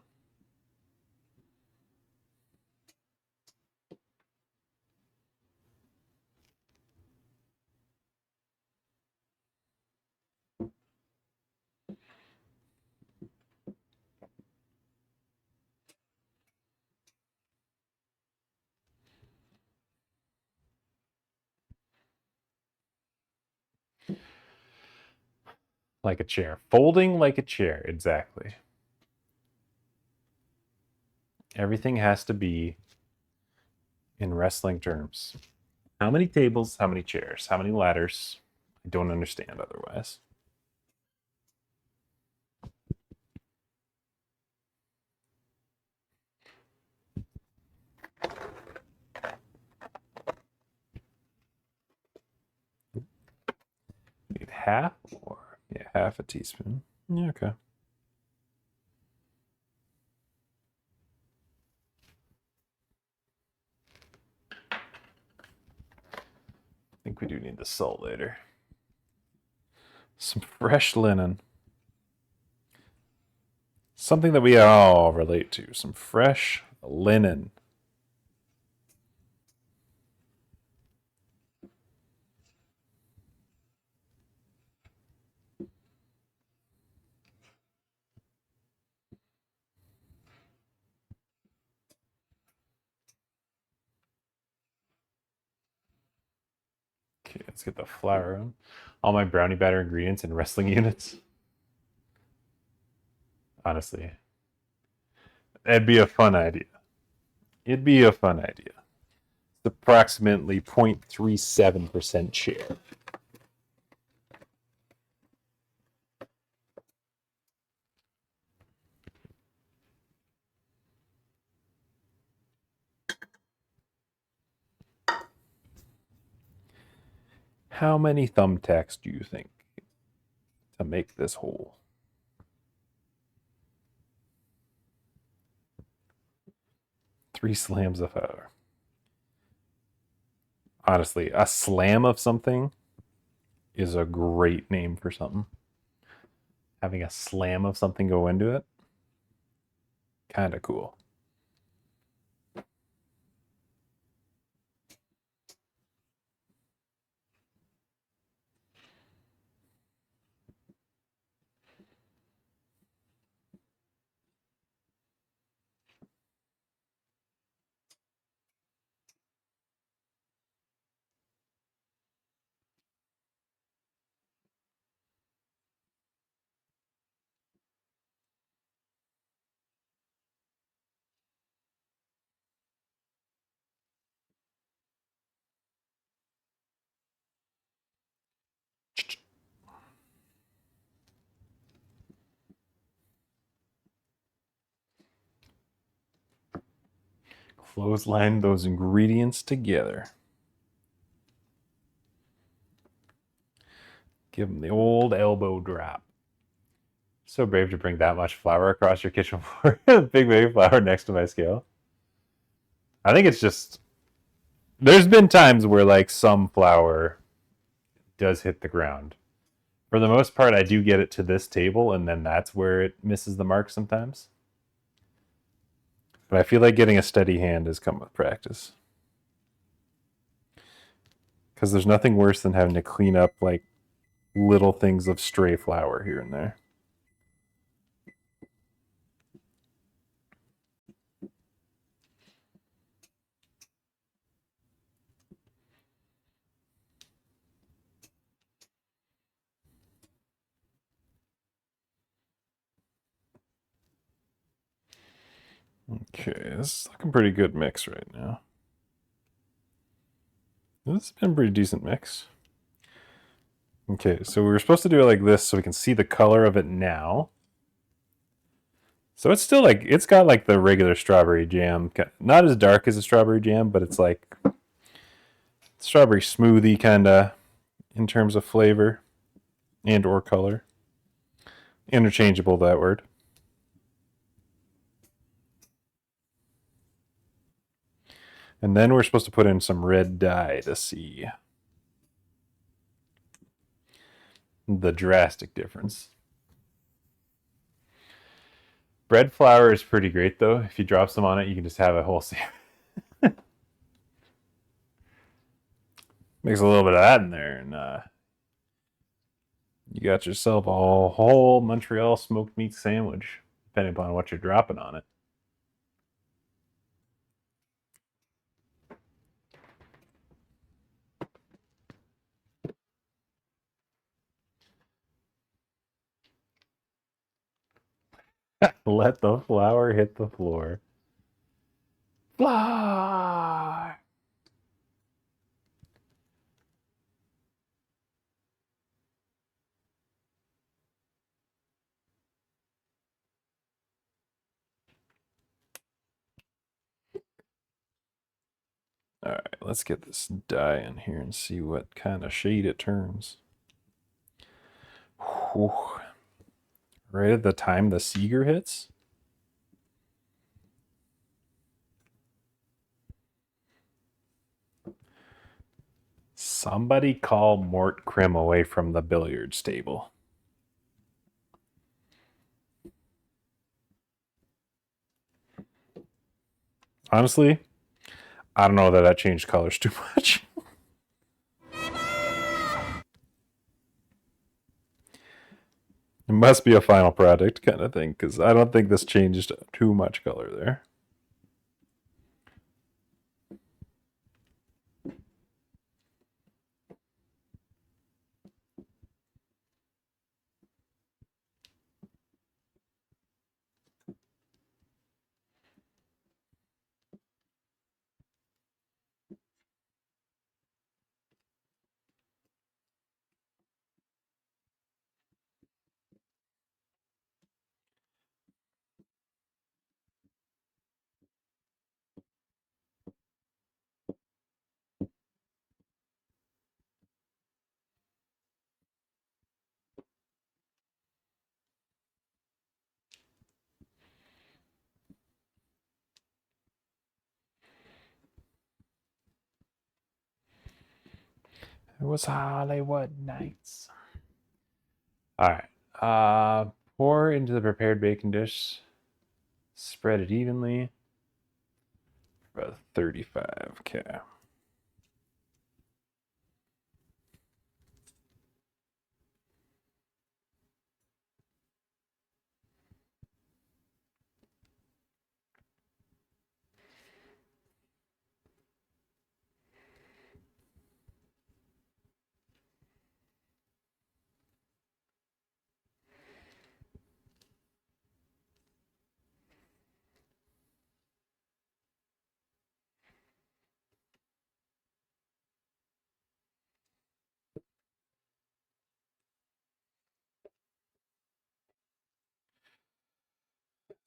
Like a chair. Folding like a chair, exactly. Everything has to be in wrestling terms. How many tables, how many chairs, how many ladders? I don't understand otherwise. Need half or yeah, half a teaspoon. Yeah, okay. I think we do need the salt later. Some fresh linen. Something that we all relate to. Some fresh linen. Okay, let's get the flour on. All my brownie batter ingredients in wrestling units. Honestly, it'd be a fun idea. It'd be a fun idea. It's approximately 0.37% share. How many thumbtacks do you think to make this hole? Three slams of flour. Honestly, a slam of something is a great name for something. Having a slam of something go into it, kind of cool. Clothesline those ingredients together. Give them the old elbow drop. So brave to bring that much flour across your kitchen floor. Big baby flour next to my scale. I think it's just, there's been times where like some flour does hit the ground. For the most part, I do get it to this table, and then that's where it misses the mark sometimes. But I feel like getting a steady hand has come with practice. Because there's nothing worse than having to clean up like little things of stray flour here and there. Okay, this is looking pretty good mix right now. This has been a pretty decent mix. Okay, so we were supposed to do it like this so we can see the color of it now. So it's still like, it's got like the regular strawberry jam. Not as dark as a strawberry jam, but it's like strawberry smoothie kind of in terms of flavor and or color. Interchangeable, that word. And then we're supposed to put in some red dye to see the drastic difference. Bread flour is pretty great though. If you drop some on it, you can just have a whole sandwich. Mix a little bit of that in there, and you got yourself a whole Montreal smoked meat sandwich, depending upon what you're dropping on it. Let the flour hit the floor. Fly! All right, let's get this dye in here and see what kind of shade it turns. Whew. Right at the time the Seeger hits. Somebody call Mort Krim away from the billiards table. Honestly, I don't know that changed colors too much. It must be a final product kind of thing, because I don't think this changed too much color there. It was Hollywood nights. All right. Pour into the prepared baking dish. Spread it evenly. About 35. Okay.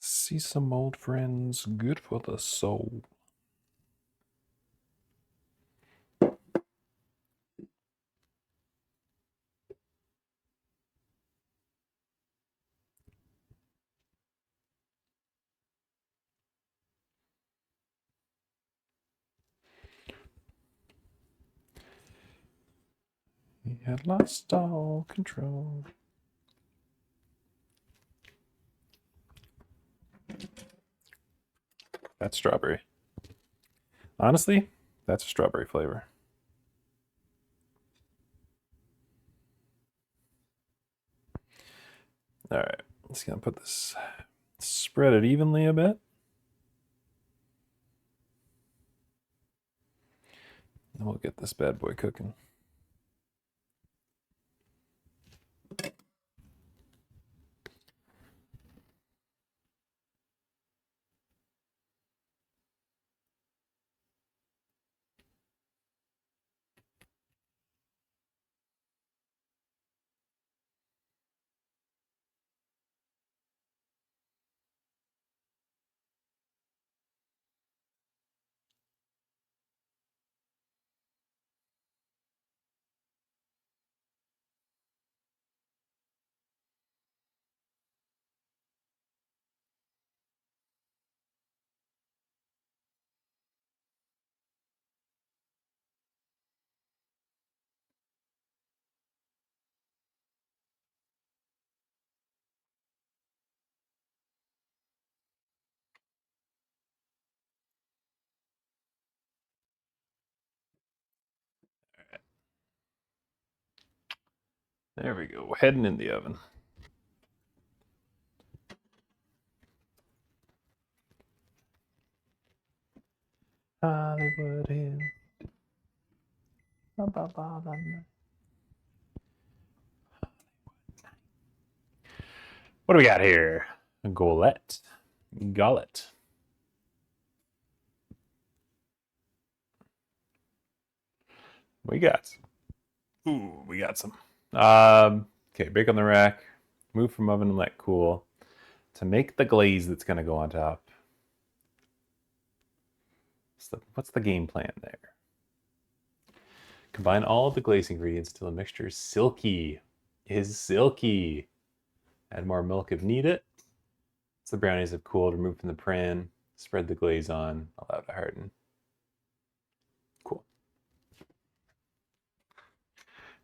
See some old friends, good for the soul. He had lost all control. That's strawberry. Honestly, that's a strawberry flavor. All right, just gonna put this, spread it evenly a bit. And we'll get this bad boy cooking. There we go. Heading in the oven. Hollywood Hills. What do we got here? A golette. Gullet. We got some. Okay, bake on the rack. Move from oven and let cool. To make the glaze that's going to go on top. What's the game plan there? Combine all of the glaze ingredients till the mixture is silky. Add more milk if needed. Once the brownies have cooled, remove from the pan. Spread the glaze on. Allow it to harden.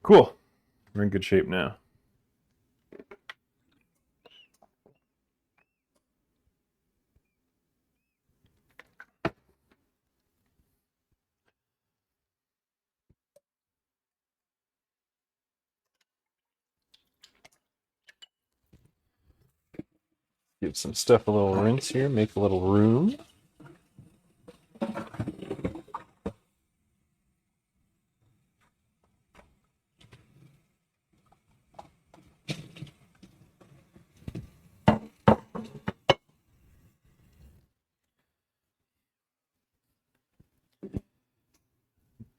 Cool. We're in good shape now. Give some stuff a little rinse here, make a little room.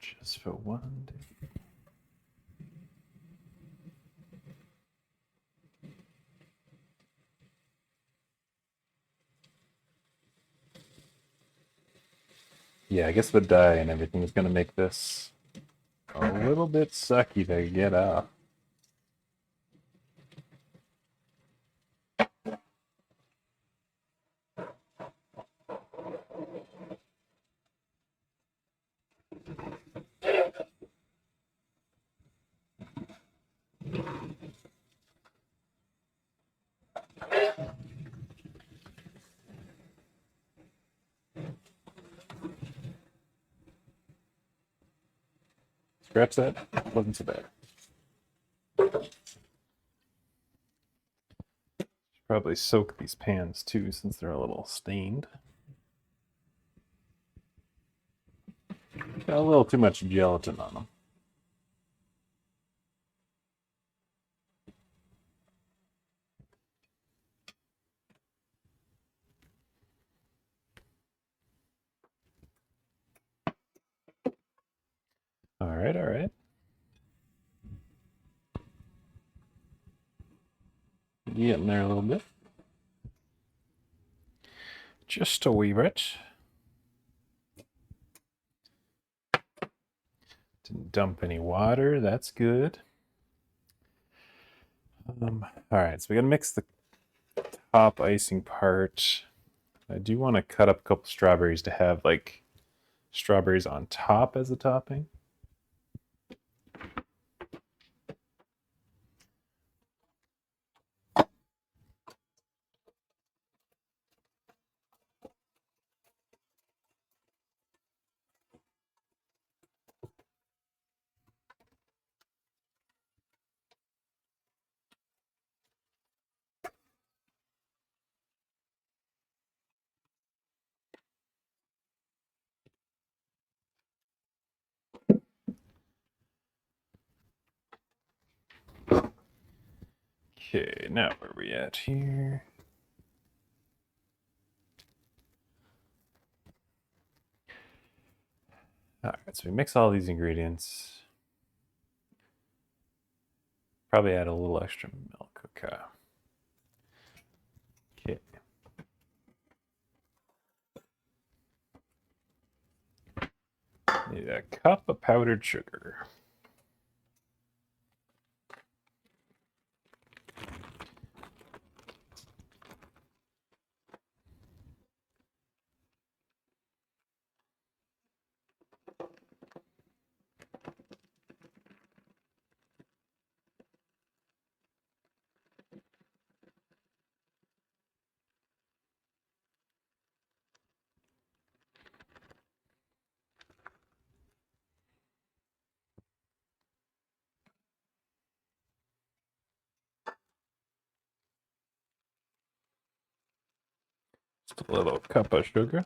Just for one day. Yeah, I guess the dye and everything is going to make this a little bit sucky to get out. Scratch that. Wasn't so bad. Probably soak these pans too, since they're a little stained. Got a little too much gelatin on them. All right, all right. Getting there a little bit. Just a wee bit. Didn't dump any water. That's good. All right, so we got to mix the top icing part. I do want to cut up a couple strawberries to have like strawberries on top as a topping. Okay, now where are we at here? All right, so we mix all these ingredients. Probably add a little extra milk. Okay. Okay. Need a cup of powdered sugar. Just a little cup of sugar.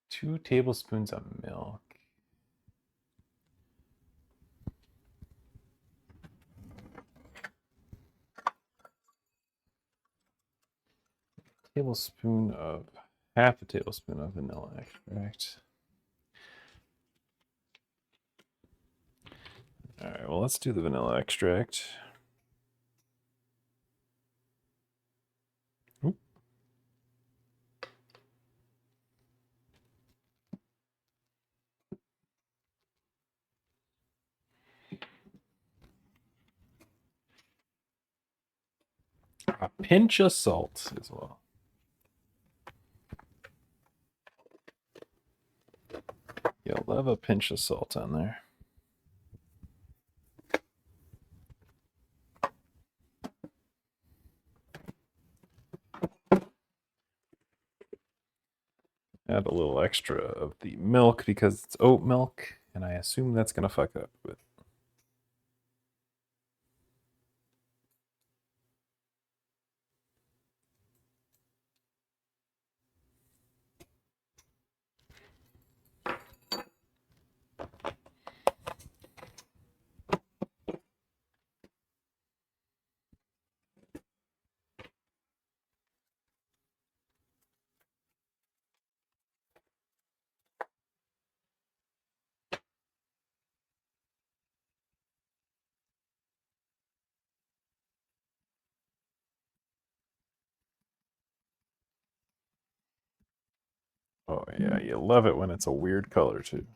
Two tablespoons of milk. Half a tablespoon of vanilla extract. All right, well, let's do the vanilla extract. Oop. A pinch of salt as well. You'll love a pinch of salt on there. Add a little extra of the milk because it's oat milk, and I assume that's going to fuck up with. Oh yeah, you love it when it's a weird color too.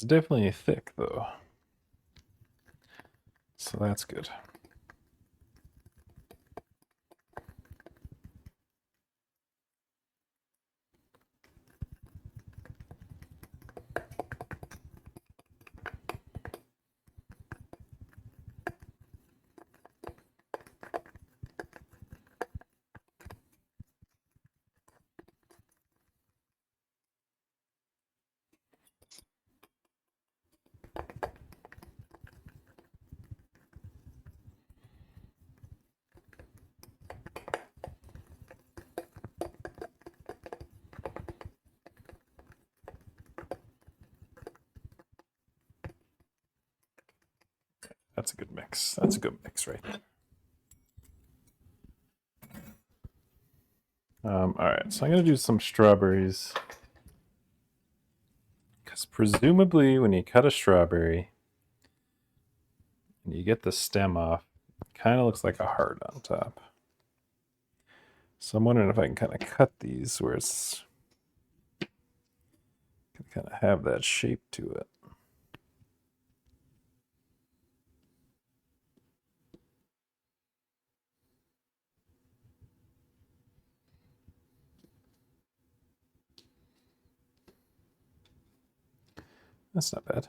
It's definitely thick though. So that's good. That's a good mix. That's a good mix right there. All right, so I'm gonna do some strawberries. Because presumably when you cut a strawberry and you get the stem off, it kind of looks like a heart on top. So I'm wondering if I can kind of cut these where it's can kind of have that shape to it. That's not bad.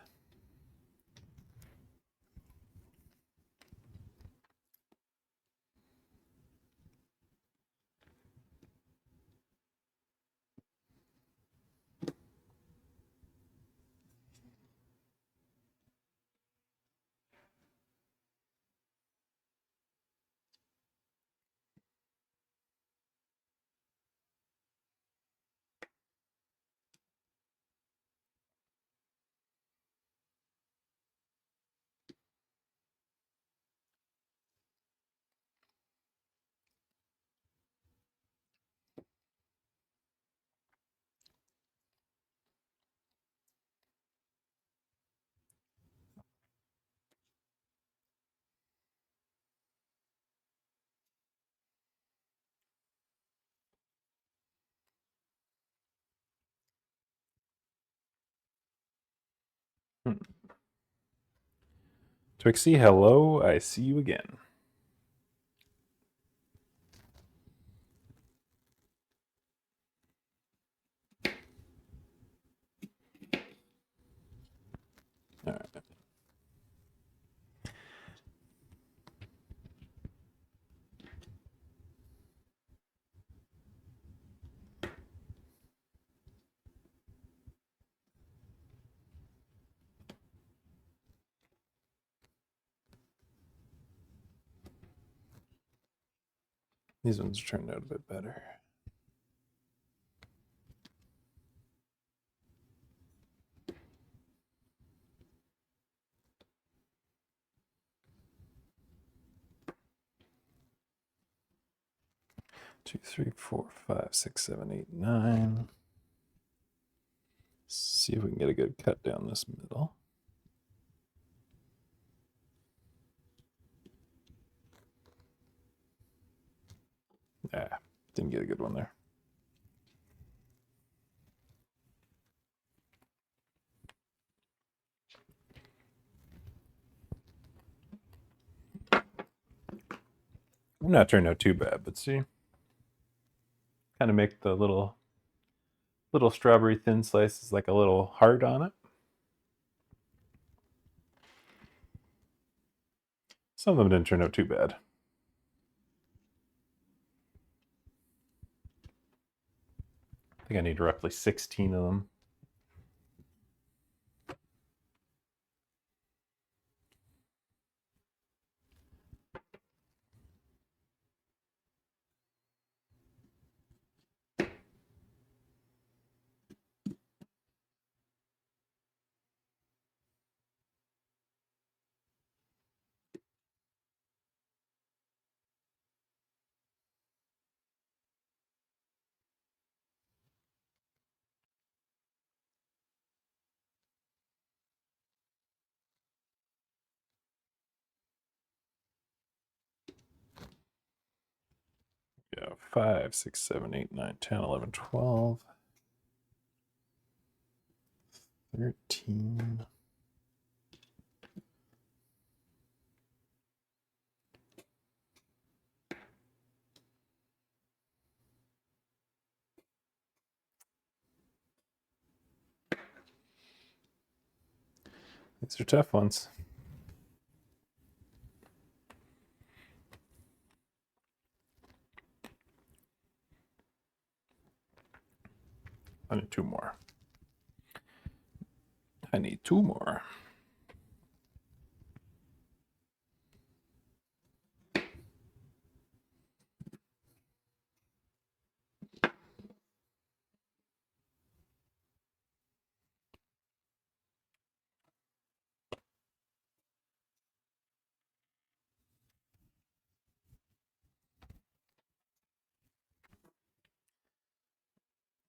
Twixie, hello, I see you again. All right. These ones turned out a bit better. Two, three, four, five, six, seven, eight, nine. See if we can get a good cut down this middle. Ah, didn't get a good one there. Not turned out too bad, but see, kind of make the little strawberry thin slices like a little heart on it. Some of them didn't turn out too bad. I think I need roughly 16 of them. Yeah, 5, 6, 7, 8, 9, 10, 11, 12, 13. These are tough ones. I need 2 more. I need 2 more.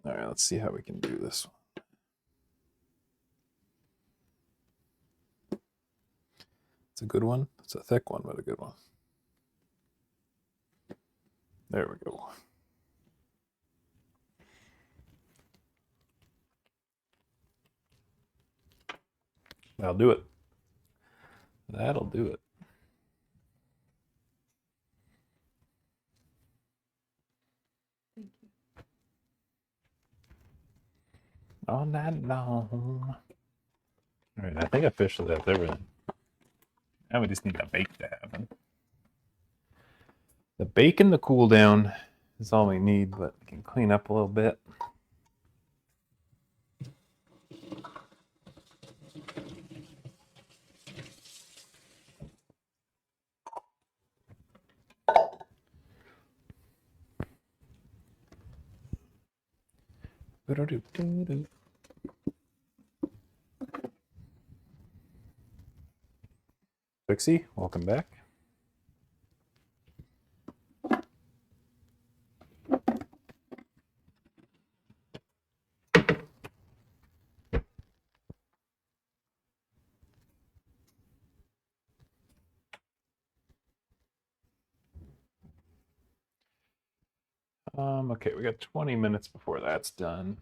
All right, let's see how we can do this one. It's a good one. It's a thick one, but a good one. There we go. That'll do it. That'll do it. All night long. All right, I think officially that's everything. Now we just need the bake to happen. The bake and the cool down is all we need, but we can clean up a little bit. Pixie, welcome back. Okay, we got 20 minutes before that's done.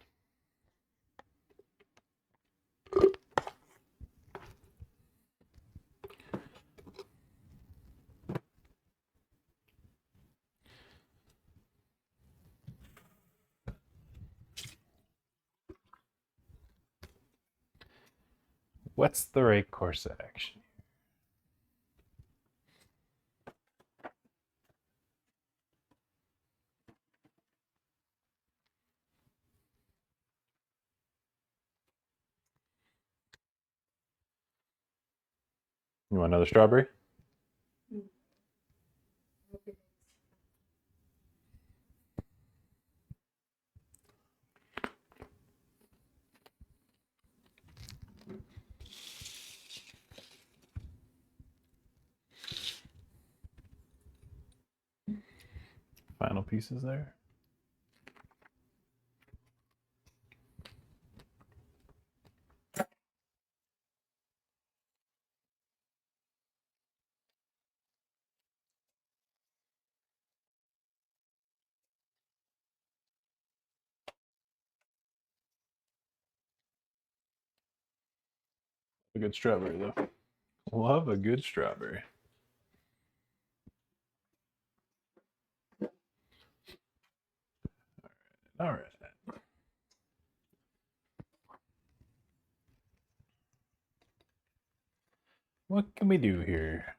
What's the right course of action? You want another strawberry? Final pieces there. A good strawberry though. Love a good strawberry. All right. What can we do here?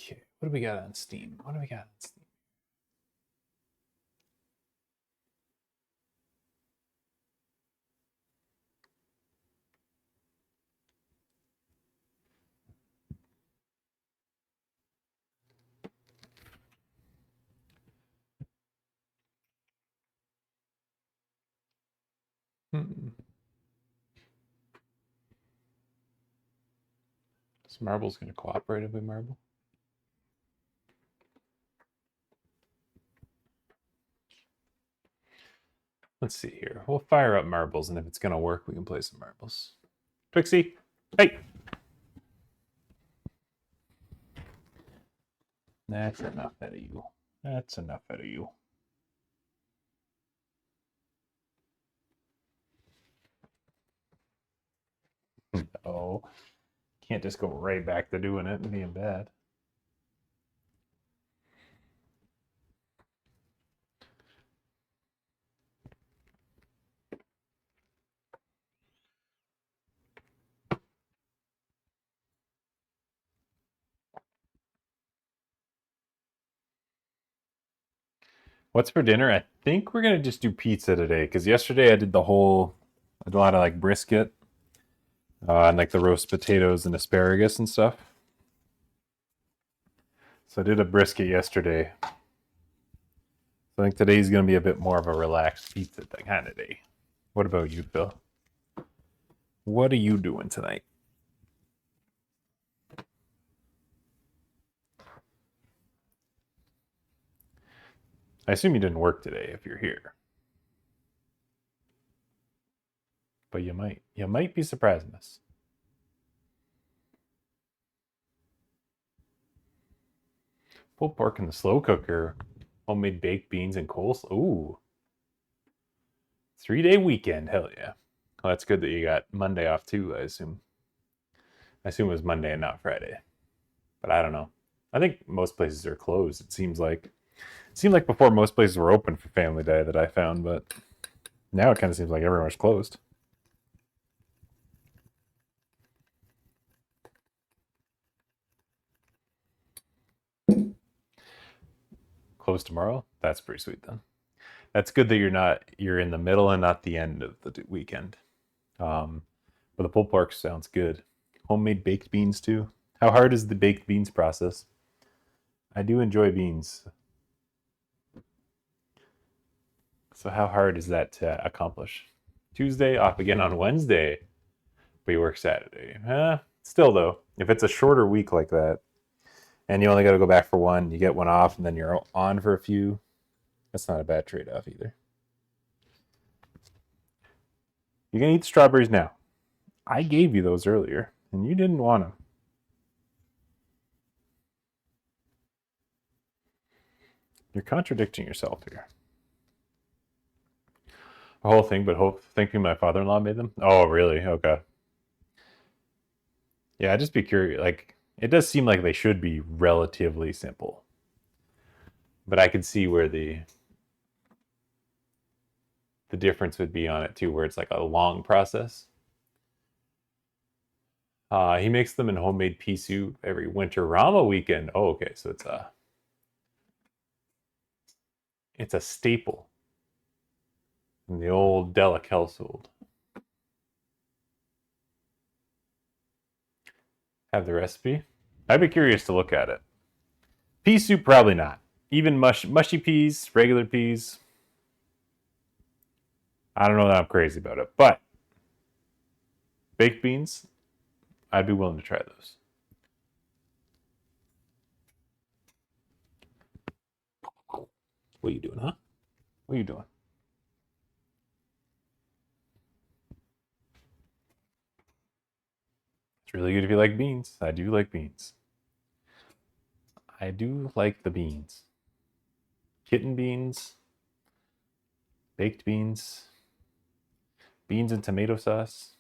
Okay, what do we got on Steam? What do we got on Steam? This marble's going to cooperate with marble. Let's see here. We'll fire up marbles, and if it's going to work, we can play some marbles. Twixie, hey! That's enough out of you. That's enough out of you. Oh, can't just go right back to doing it and being bad. What's for dinner? I think we're gonna just do pizza today because yesterday I did a lot of like brisket and like the roast potatoes and asparagus and stuff. So I did a brisket yesterday. So I think today's gonna be a bit more of a relaxed pizza kind of day. What about you, Phil? What are you doing tonight? I assume you didn't work today if you're here. But you might. You might be surprising us. Pulled pork in the slow cooker. Homemade baked beans and coleslaw. Ooh. 3-day weekend. Hell yeah. Well, that's good that you got Monday off too, I assume. I assume it was Monday and not Friday. But I don't know. I think most places are closed, it seemed like before most places were open for Family Day that I found, but now it kind of seems like everyone's closed. Closed tomorrow? That's pretty sweet then. That's good that you're in the middle and not the end of the weekend. But the pulled pork sounds good. Homemade baked beans too. How hard is the baked beans process? I do enjoy beans. So how hard is that to accomplish? Tuesday, off again on Wednesday. We work Saturday. Still though, if it's a shorter week like that, and you only got to go back for one, you get one off, and then you're on for a few, that's not a bad trade-off either. You can eat strawberries now. I gave you those earlier, and you didn't want them. You're contradicting yourself here. The whole thing, but thinking my father-in-law made them? Oh, really? Okay. Yeah, I'd just be curious. Like, it does seem like they should be relatively simple. But I could see where the difference would be on it too, where it's like a long process. He makes them in homemade pea soup every winter Rama weekend. Oh, okay, so it's a staple in the old Delic household. Have the recipe? I'd be curious to look at it. Pea soup, probably not. Even mushy peas, regular peas. I don't know that I'm crazy about it, but baked beans, I'd be willing to try those. What are you doing, huh? What are you doing? It's really good if you like beans. I do like beans. I do like the beans. Kitten beans, baked beans, beans and tomato sauce.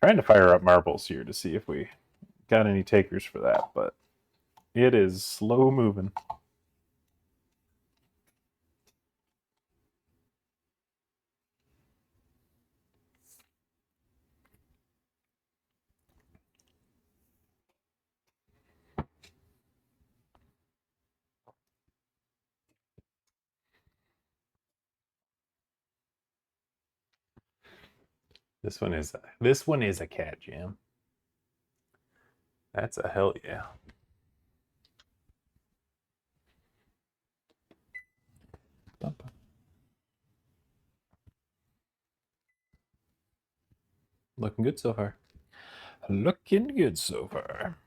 Trying to fire up marbles here to see if we got any takers for that, but it is slow moving. This one is a cat jam. That's a hell yeah. Looking good so far. Looking good so far.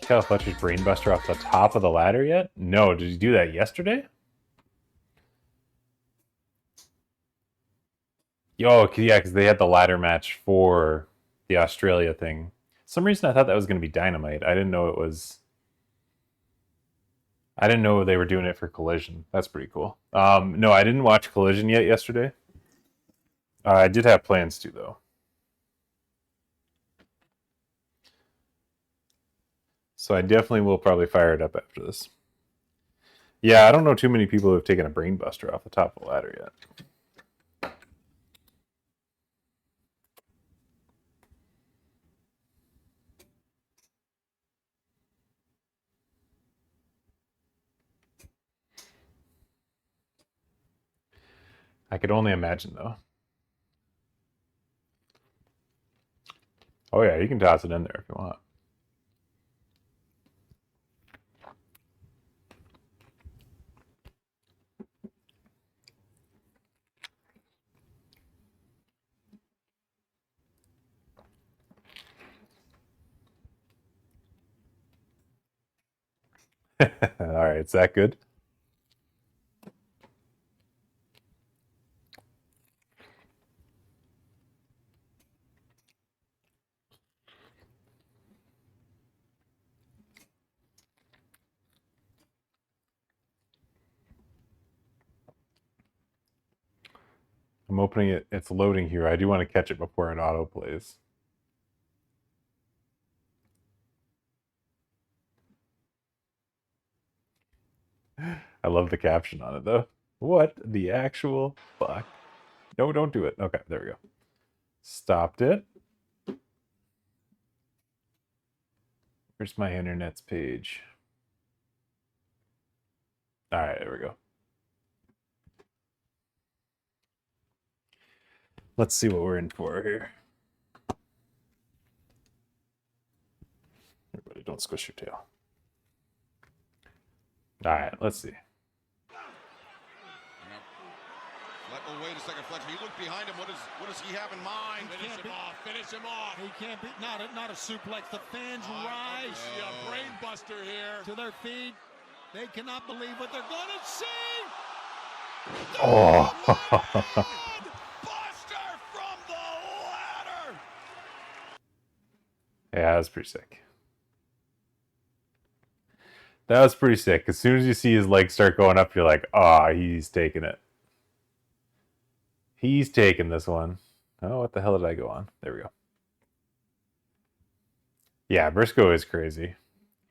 Cal Fletcher's brainbuster off the top of the ladder yet? No, did he do that yesterday? Oh, yeah, because they had the ladder match for the Australia thing. For some reason I thought that was going to be Dynamite. I didn't know it was... I didn't know they were doing it for Collision. That's pretty cool. No, I didn't watch Collision yet yesterday. I did have plans to, though. So I definitely will probably fire it up after this. Yeah, I don't know too many people who have taken a brainbuster off the top of the ladder yet. I could only imagine, though. Oh yeah, you can toss it in there if you want. All right, is that good? I'm opening it. It's loading here. I do want to catch it before it auto plays. I love the caption on it, though. What the actual fuck? No, don't do it. Okay, there we go. Stopped it. Where's my internet's page? All right, there we go. Let's see what we're in for here. Everybody, don't squish your tail. All right, let's see. Oh, wait a second, Fletcher. You look behind him. What does he have in mind? Finish him off. Finish him off. He can't be not a suplex. The fans rise. A brain buster here to their feet. They cannot believe what they're going to see. Oh. Buster from the ladder. Yeah, that was pretty sick. That was pretty sick. As soon as you see his legs start going up, you're like, ah, he's taking it. He's taking this one. Oh, what the hell did I go on? There we go. Yeah, Briscoe is crazy.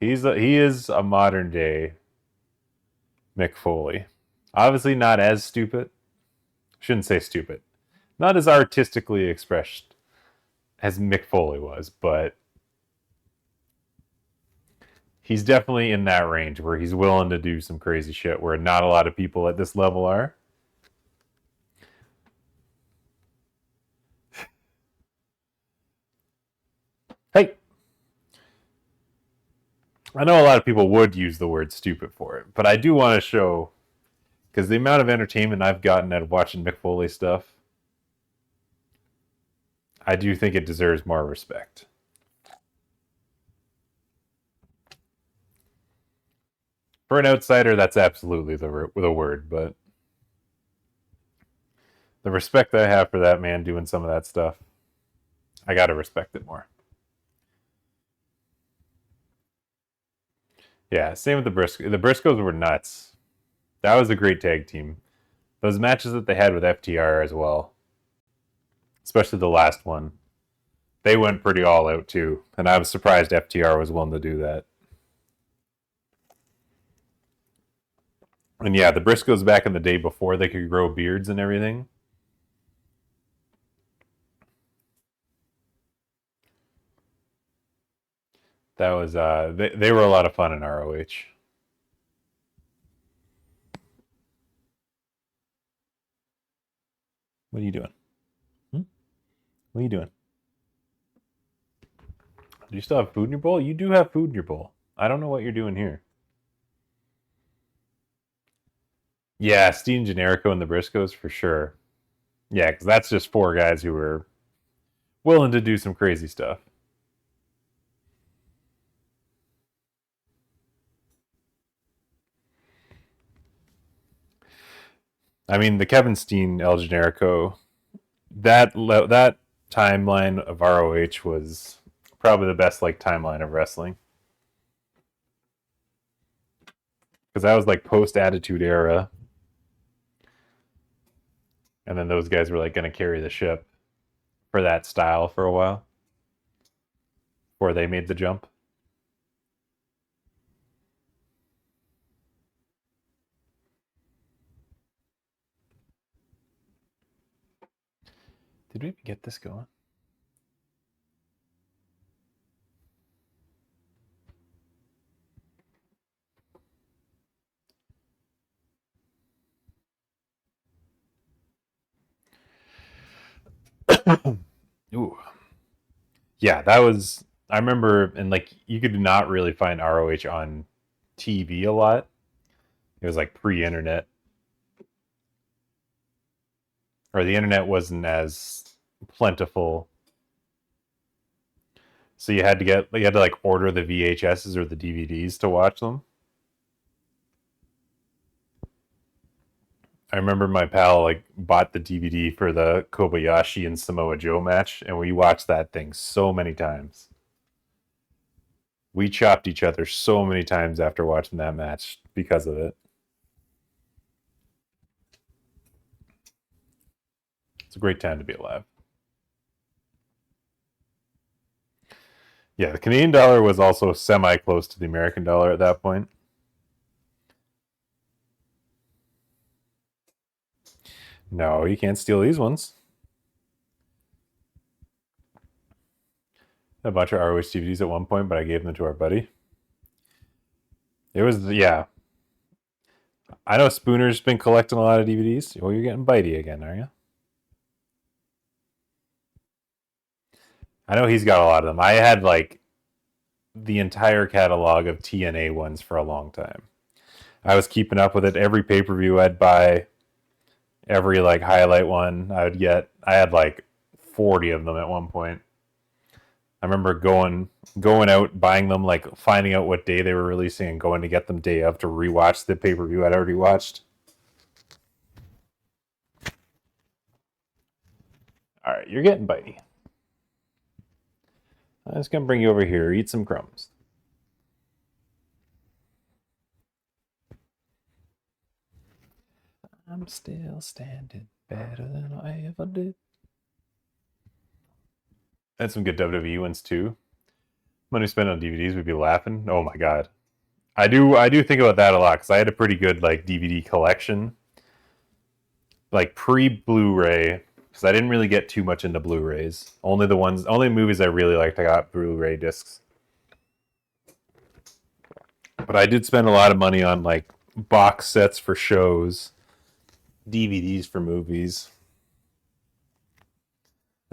He is a modern day Mick Foley. Obviously not as stupid. Shouldn't say stupid. Not as artistically expressed as Mick Foley was, but he's definitely in that range where he's willing to do some crazy shit where not a lot of people at this level are. Hey! I know a lot of people would use the word stupid for it, but I do want to show, because the amount of entertainment I've gotten out of watching Mick Foley stuff, I do think it deserves more respect. For an outsider, that's absolutely the word, but the respect that I have for that man doing some of that stuff, I gotta respect it more. Yeah, same with the Briscoes. The Briscoes were nuts. That was a great tag team. Those matches that they had with FTR as well, especially the last one, they went pretty all out too. And I was surprised FTR was willing to do that. And yeah, the Briscoes back in the day before they could grow beards and everything. That was, they were a lot of fun in ROH. What are you doing? What are you doing? Do you still have food in your bowl? You do have food in your bowl. I don't know what you're doing here. Yeah, Steen Generico and the Briscoes for sure. Yeah, because that's just four guys who were willing to do some crazy stuff. I mean, the Kevin Steen El Generico, that timeline of ROH was probably the best like timeline of wrestling, because that was like post Attitude Era, and then those guys were like going to carry the ship for that style for a while before they made the jump. Did we even get this going? Ooh. Yeah, that was, I remember, and like you could not really find ROH on TV a lot. It was like pre-internet. Or the internet wasn't as plentiful. So you had to like order the VHSs or the DVDs to watch them. I remember my pal like bought the DVD for the Kobayashi and Samoa Joe match, and we watched that thing so many times. We chopped each other so many times after watching that match because of it. It's a great time to be alive. Yeah, the Canadian dollar was also semi-close to the American dollar at that point. No, you can't steal these ones. A bunch of ROH DVDs at one point, but I gave them to our buddy. It was, yeah. I know Spooner's been collecting a lot of DVDs. Oh, you're getting bitey again, are you? I know he's got a lot of them. I had like the entire catalog of TNA ones for a long time. I was keeping up with it. Every pay-per-view I'd buy, every like highlight one I would get. I had like 40 of them at one point. I remember going out, buying them, like finding out what day they were releasing and going to get them day of to rewatch the pay-per-view I'd already watched. All right, you're getting bitey. I'm just going to bring you over here. Eat some crumbs. I'm still standing better than I ever did. Had some good WWE ones too. Money spent on DVDs, we'd be laughing. Oh my god, I do think about that a lot because I had a pretty good like DVD collection, like pre-Blu-ray, because I didn't really get too much into Blu-rays. Only movies I really liked I got Blu-ray discs. But I did spend a lot of money on like box sets for shows, DVDs for movies,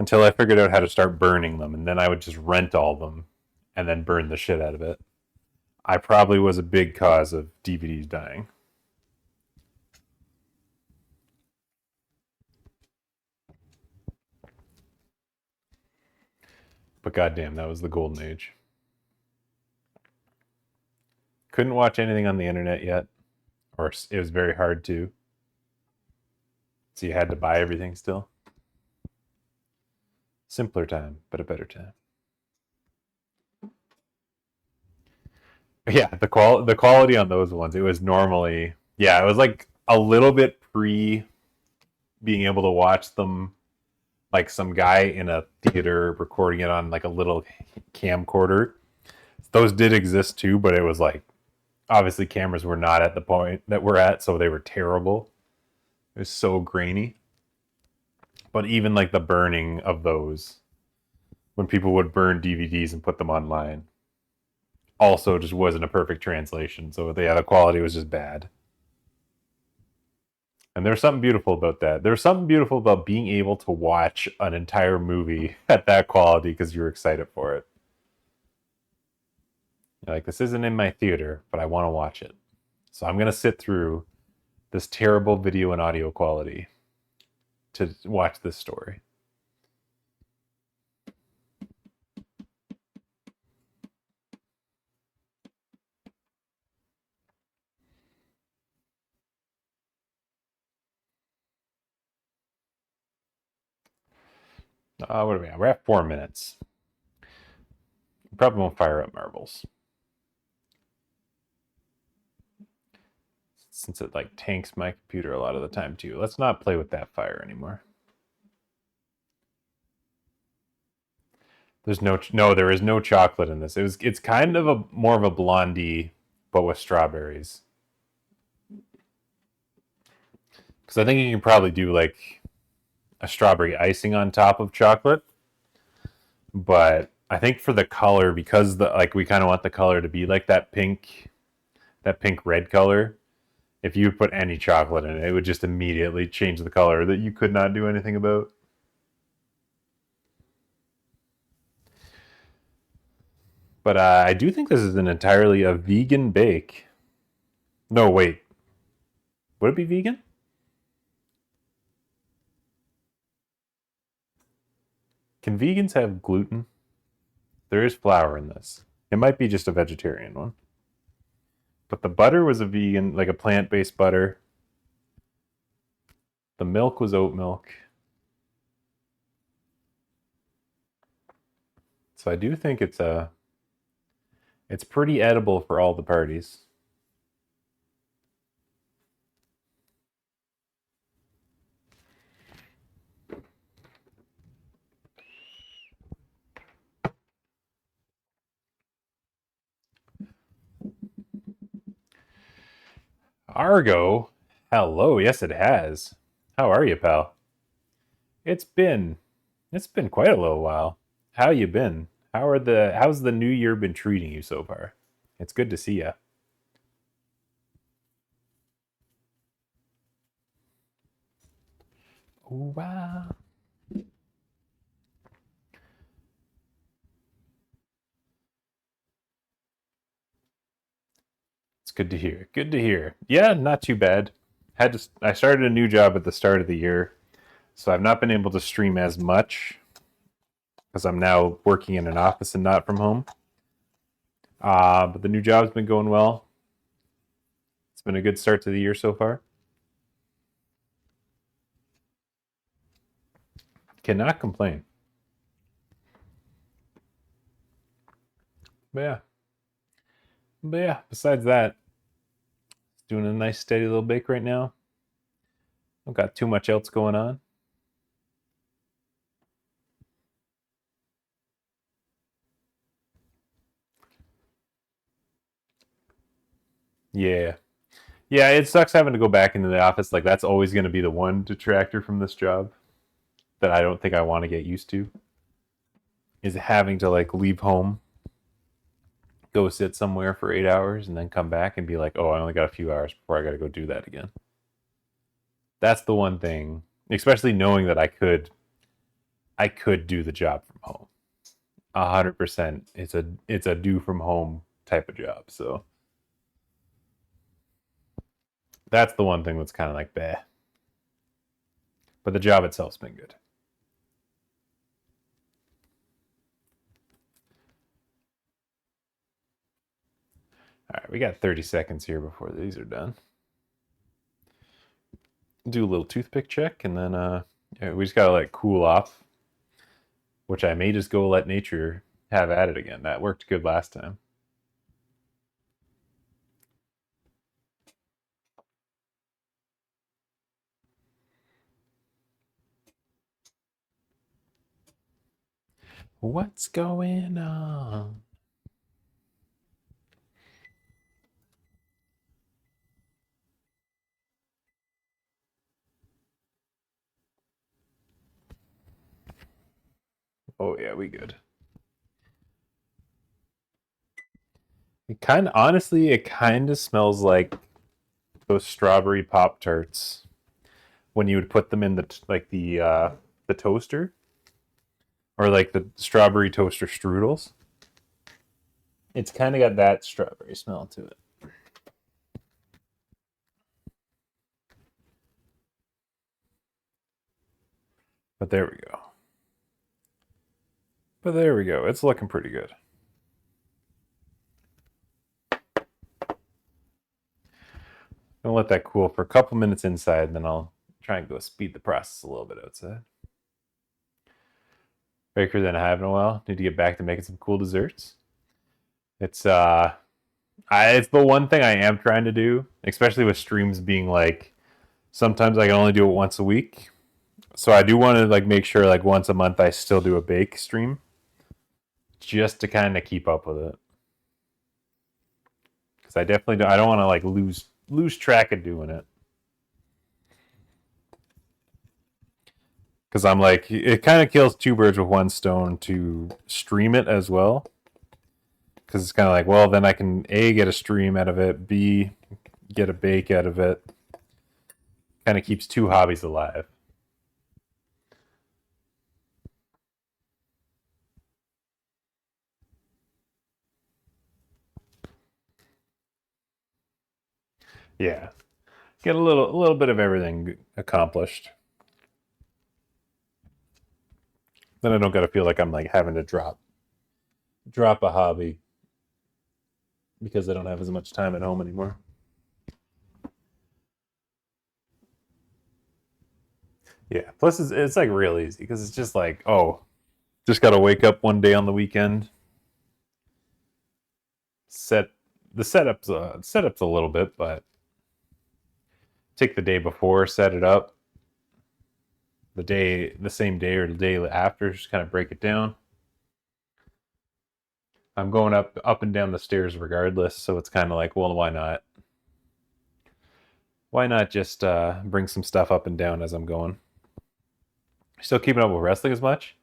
until I figured out how to start burning them, and then I would just rent all of them and then burn the shit out of it. I probably was a big cause of DVDs dying. But goddamn, that was the golden age. Couldn't watch anything on the internet yet, or it was very hard to. So you had to buy everything still. Simpler time, but a better time. Yeah, the quality on those ones, it was normally, yeah, it was like a little bit pre being able to watch them, like some guy in a theater recording it on like a little camcorder. Those did exist too, but it was like, obviously cameras were not at the point that we're at, so they were terrible. It was so grainy. But even like the burning of those, when people would burn DVDs and put them online, also just wasn't a perfect translation. So yeah, the quality was just bad. And there's something beautiful about that. There's something beautiful about being able to watch an entire movie at that quality because you're excited for it. Like, this isn't in my theater, but I want to watch it. So I'm going to sit through this terrible video and audio quality to watch this story. What are we at? We're at 4 minutes. Probably won't fire up marbles, since it like tanks my computer a lot of the time too. Let's not play with that fire anymore. There's there is no chocolate in this. It's kind of more of a blondie, but with strawberries. Because I think you can probably do like a strawberry icing on top of chocolate. But I think for the color, because we kind of want the color to be like that pink red color. If you put any chocolate in it, it would just immediately change the color that you could not do anything about. But I do think this is entirely a vegan bake. No, wait. Would it be vegan? Can vegans have gluten? There is flour in this. It might be just a vegetarian one. But the butter was a vegan, like a plant-based butter. The milk was oat milk. So I do think it's pretty edible for all the parties. Argo? Hello, yes it has. How are you, pal? It's been quite a little while. How you been? How's the new year been treating you so far? It's good to see you. Wow. It's good to hear. Good to hear. Yeah, not too bad. I started a new job at the start of the year, so I've not been able to stream as much because I'm now working in an office and not from home. But the new job's been going well. It's been a good start to the year so far. Cannot complain. But yeah, besides that, doing a nice steady little bake right now. Don't got too much else going on. Yeah. Yeah, it sucks having to go back into the office. Like, that's always going to be the one detractor from this job that I don't think I want to get used to. Is having to, like, leave home, go sit somewhere for 8 hours, and then come back and be like, oh, I only got a few hours before I got to go do that again. That's the one thing, especially knowing that I could do the job from home. 100%. It's a do from home type of job, so that's the one thing that's kind of like bleh. But the job itself's been good. All right, we got 30 seconds here before these are done. Do a little toothpick check, and then yeah, we just gotta like cool off, which I may just go let nature have at it again. That worked good last time. What's going on? Oh yeah, we good. Honestly, it kind of smells like those strawberry Pop-Tarts when you would put them in the toaster, or like the strawberry toaster strudels. It's kind of got that strawberry smell to it. But there we go. It's looking pretty good. I'm gonna let that cool for a couple minutes inside, and then I'll try and go speed the process a little bit outside. Baker than I have in a while. Need to get back to making some cool desserts. It's it's the one thing I am trying to do, especially with streams being like sometimes I can only do it once a week. So I do want to like make sure like once a month I still do a bake stream, just to kind of keep up with it. Because I definitely I don't want to like lose track of doing it. Because I'm like, it kind of kills two birds with one stone to stream it as well. Because it's kind of like, well, then I can A, get a stream out of it, B, get a bake out of it. Kind of keeps two hobbies alive. Yeah. Get a little bit of everything accomplished. Then I don't gotta feel like I'm like having to drop a hobby because I don't have as much time at home anymore. Yeah. Plus, it's like real easy because it's just like, oh, just gotta wake up one day on the weekend. Setup's a little bit, but take the day before, set it up. The same day or the day after, just kind of break it down. I'm going up and down the stairs regardless, so it's kind of like, well, why not? Why not just bring some stuff up and down as I'm going? Still keeping up with wrestling as much?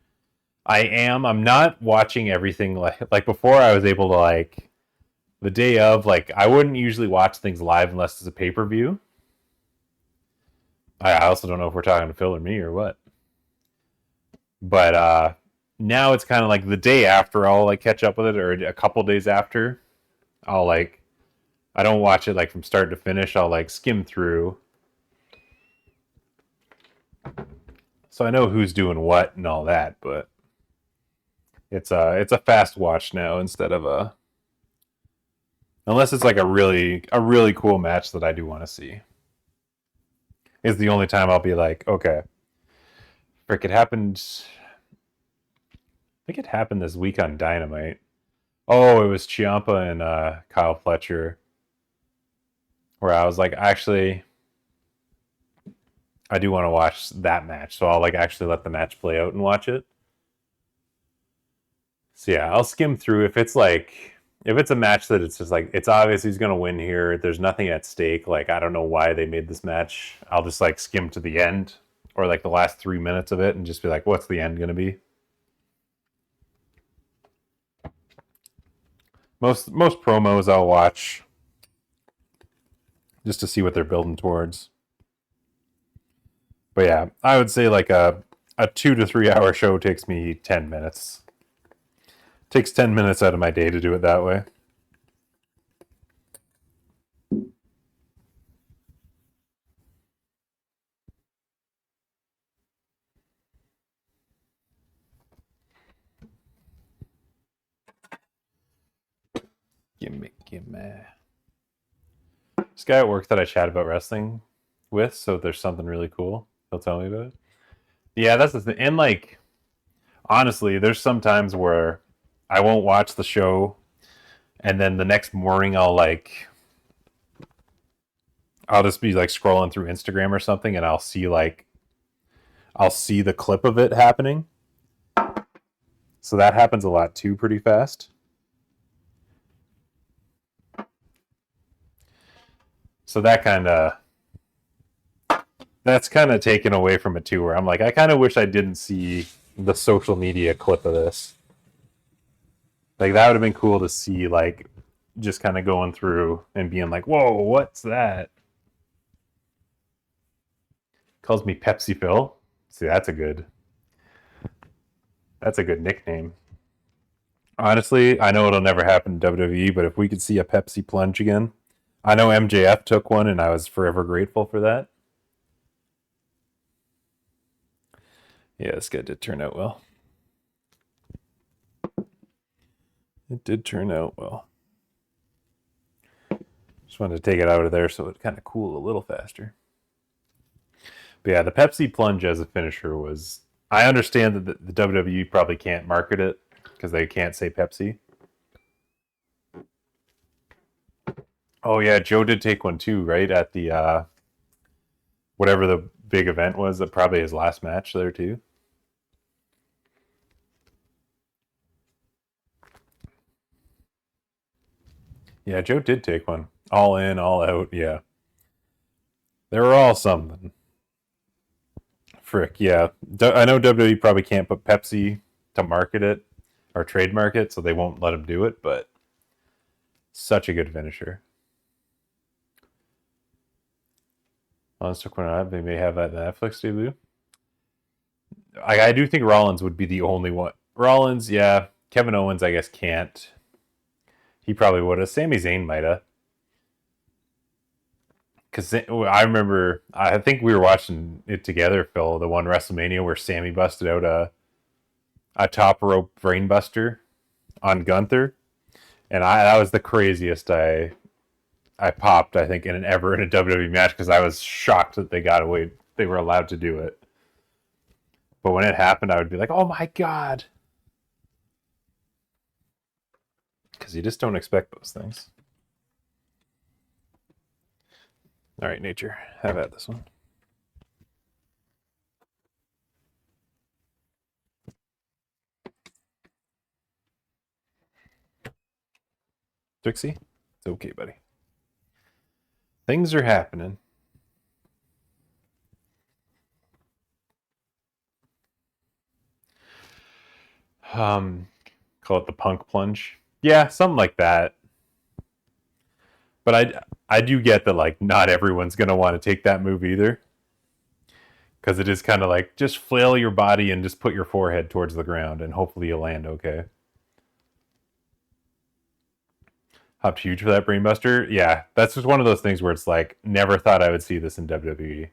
I am. I'm not watching everything like before. I was able to like the day of, like I wouldn't usually watch things live unless it's a pay-per-view. I also don't know if we're talking to Phil or me or what. But now it's kind of like the day after I'll like catch up with it, or a couple days after. I'll like I don't watch it like from start to finish. I'll like skim through. So I know who's doing what and all that, but it's a fast watch now instead of unless it's like a really cool match that I do want to see. Is the only time I'll be like, okay. Frick, it happened. I think it happened this week on Dynamite. Oh, it was Ciampa and Kyle Fletcher. Where I was like, actually, I do want to watch that match. So I'll like actually let the match play out and watch it. So yeah, I'll skim through. If it's a match that it's just like, it's obvious who's going to win here, there's nothing at stake, like I don't know why they made this match, I'll just like skim to the end or like the last 3 minutes of it and just be like, what's the end going to be? Most promos I'll watch just to see what they're building towards. But yeah, I would say like a 2 to 3 hour show takes me 10 minutes. Takes 10 minutes out of my day to do it that way. Gimme. This guy at work that I chat about wrestling with, so if there's something really cool, he'll tell me about it. Yeah, that's the thing. And like, honestly, there's some times where I won't watch the show, and then the next morning I'll just be like scrolling through Instagram or something, and I'll see the clip of it happening. So that happens a lot too, pretty fast. So that's kind of taken away from it too, where I'm like, I kind of wish I didn't see the social media clip of this. Like that would have been cool to see, like just kind of going through and being like, whoa, what's that? Calls me Pepsi Phil. See, that's a good nickname. Honestly, I know it'll never happen in WWE, but if we could see a Pepsi plunge again, I know MJF took one, and I was forever grateful for that. Yeah, this guy did turn out well. It did turn out well. Just wanted to take it out of there so it kind of cooled a little faster. But yeah, the Pepsi plunge as a finisher was... I understand that the WWE probably can't market it because they can't say Pepsi. Oh yeah, Joe did take one too, right? At the whatever the big event was, probably his last match there too. Yeah, Joe did take one. All in, all out, yeah. They were all something. Frick, yeah. I know WWE probably can't put Pepsi to market it or trademark it, so they won't let them do it, but such a good finisher. Let's took one out. They may have that in the Netflix debut. I do think Rollins would be the only one. Rollins, yeah. Kevin Owens, I guess, can't. He probably would have. Sami Zayn might have. Because I remember, I think we were watching it together, Phil, the one WrestleMania where Sammy busted out a top rope brainbuster on Gunther. And that was the craziest I popped, I think, ever in a WWE match, because I was shocked that they got away. They were allowed to do it. But when it happened, I would be like, oh my God. Because you just don't expect those things. All right, nature, have at this one. Trixie, it's okay, buddy. Things are happening. Call it the punk plunge. Yeah, something like that. But I do get that, like, not everyone's going to want to take that move either. Because it is kind of like, just flail your body and just put your forehead towards the ground and hopefully you'll land okay. Hopped huge for that brainbuster. Yeah, that's just one of those things where it's like, never thought I would see this in WWE.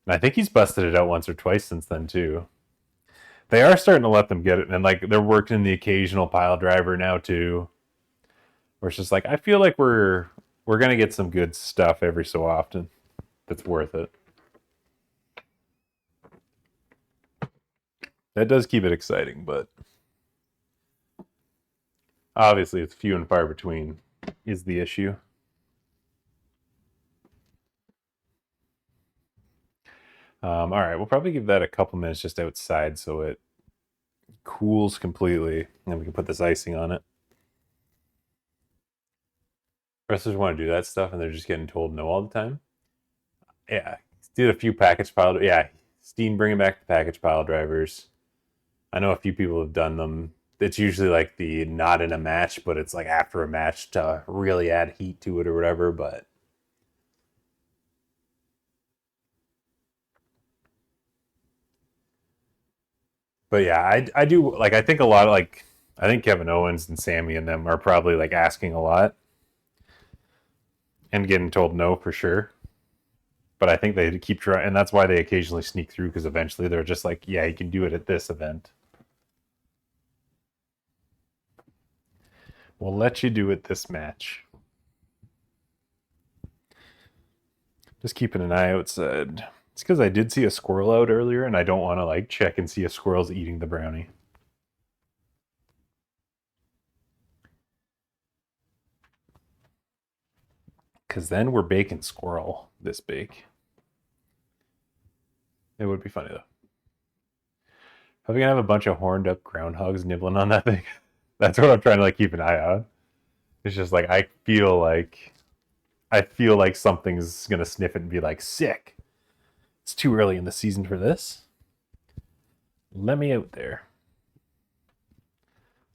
And I think he's busted it out once or twice since then too. They are starting to let them get it, and like they're working the occasional pile driver now too. Where it's just like, I feel like we're gonna get some good stuff every so often that's worth it. That does keep it exciting, but obviously it's few and far between is the issue. All right, we'll probably give that a couple minutes just outside so it cools completely, and then we can put this icing on it. Wrestlers want to do that stuff, and they're just getting told no all the time. Yeah, did a few package pile. Yeah, Steen bringing back the package pile drivers. I know a few people have done them. It's usually like the not in a match, but it's like after a match to really add heat to it or whatever. But yeah, I do, like, I think a lot of, like, I think Kevin Owens and Sammy and them are probably like asking a lot and getting told no for sure. But I think they keep trying, and that's why they occasionally sneak through, because eventually they're just like, yeah, you can do it at this event. We'll let you do it this match. Just keeping an eye outside. It's because I did see a squirrel out earlier, and I don't want to like check and see if squirrel's eating the brownie. Because then we're baking squirrel this big. It would be funny though. Are we gonna have a bunch of horned up groundhogs nibbling on that thing? That's what I'm trying to like keep an eye on. It's just like I feel like something's gonna sniff it and be like, sick. It's too early in the season for this. Let me out there.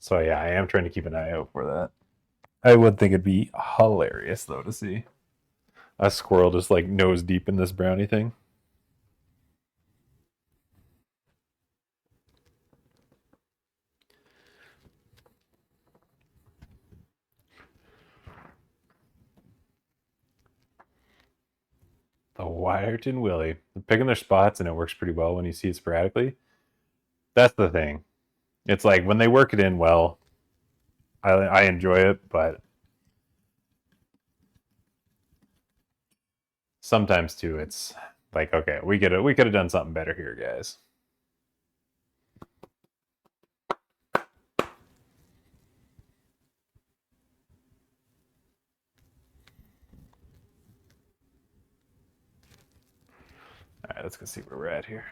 So yeah, I am trying to keep an eye out for that. I would think it'd be hilarious though to see a squirrel just like nose deep in this brownie thing. Wyerton Willie. They're picking their spots, and it works pretty well when you see it sporadically. That's the thing. It's like when they work it in well, I enjoy it, but sometimes too, it's like, okay, we could have done something better here, guys. All right, let's go see where we're at here.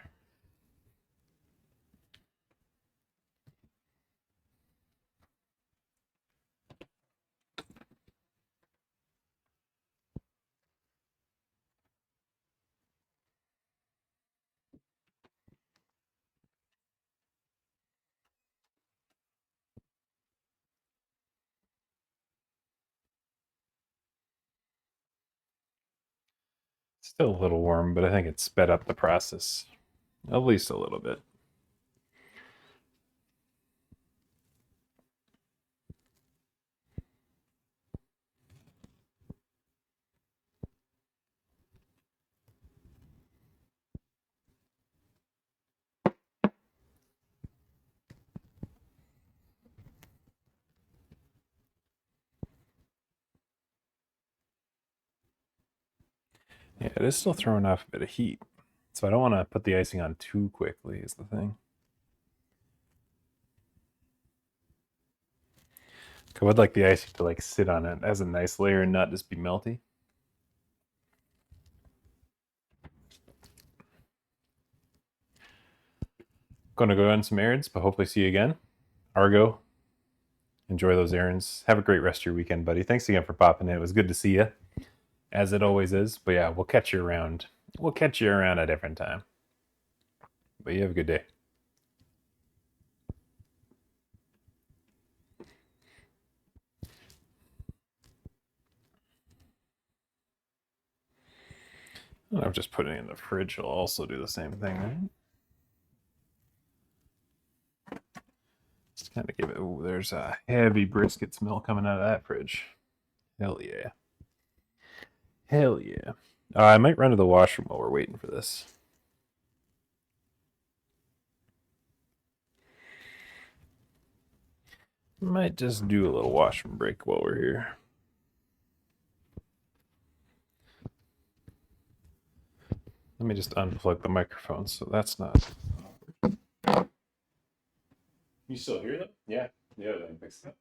Still a little warm, but I think it sped up the process at least a little bit. Yeah, it is still throwing off a bit of heat. So I don't want to put the icing on too quickly is the thing. I would like the icing to like sit on it as a nice layer and not just be melty. Gonna go on some errands, but hopefully see you again. Argo, enjoy those errands. Have a great rest of your weekend, buddy. Thanks again for popping in. It was good to see you, as it always is. But yeah, we'll catch you around. We'll catch you around a different time. But you have a good day. I'm just putting it in the fridge. Will also do the same thing, right? Just kind of give it. Oh, there's a heavy brisket smell coming out of that fridge. Hell yeah. Hell yeah. I might run to the washroom while we're waiting for this. Might just do a little washroom break while we're here. Let me just unplug the microphone so that's not. You still hear them? Yeah. Yeah, then fix it.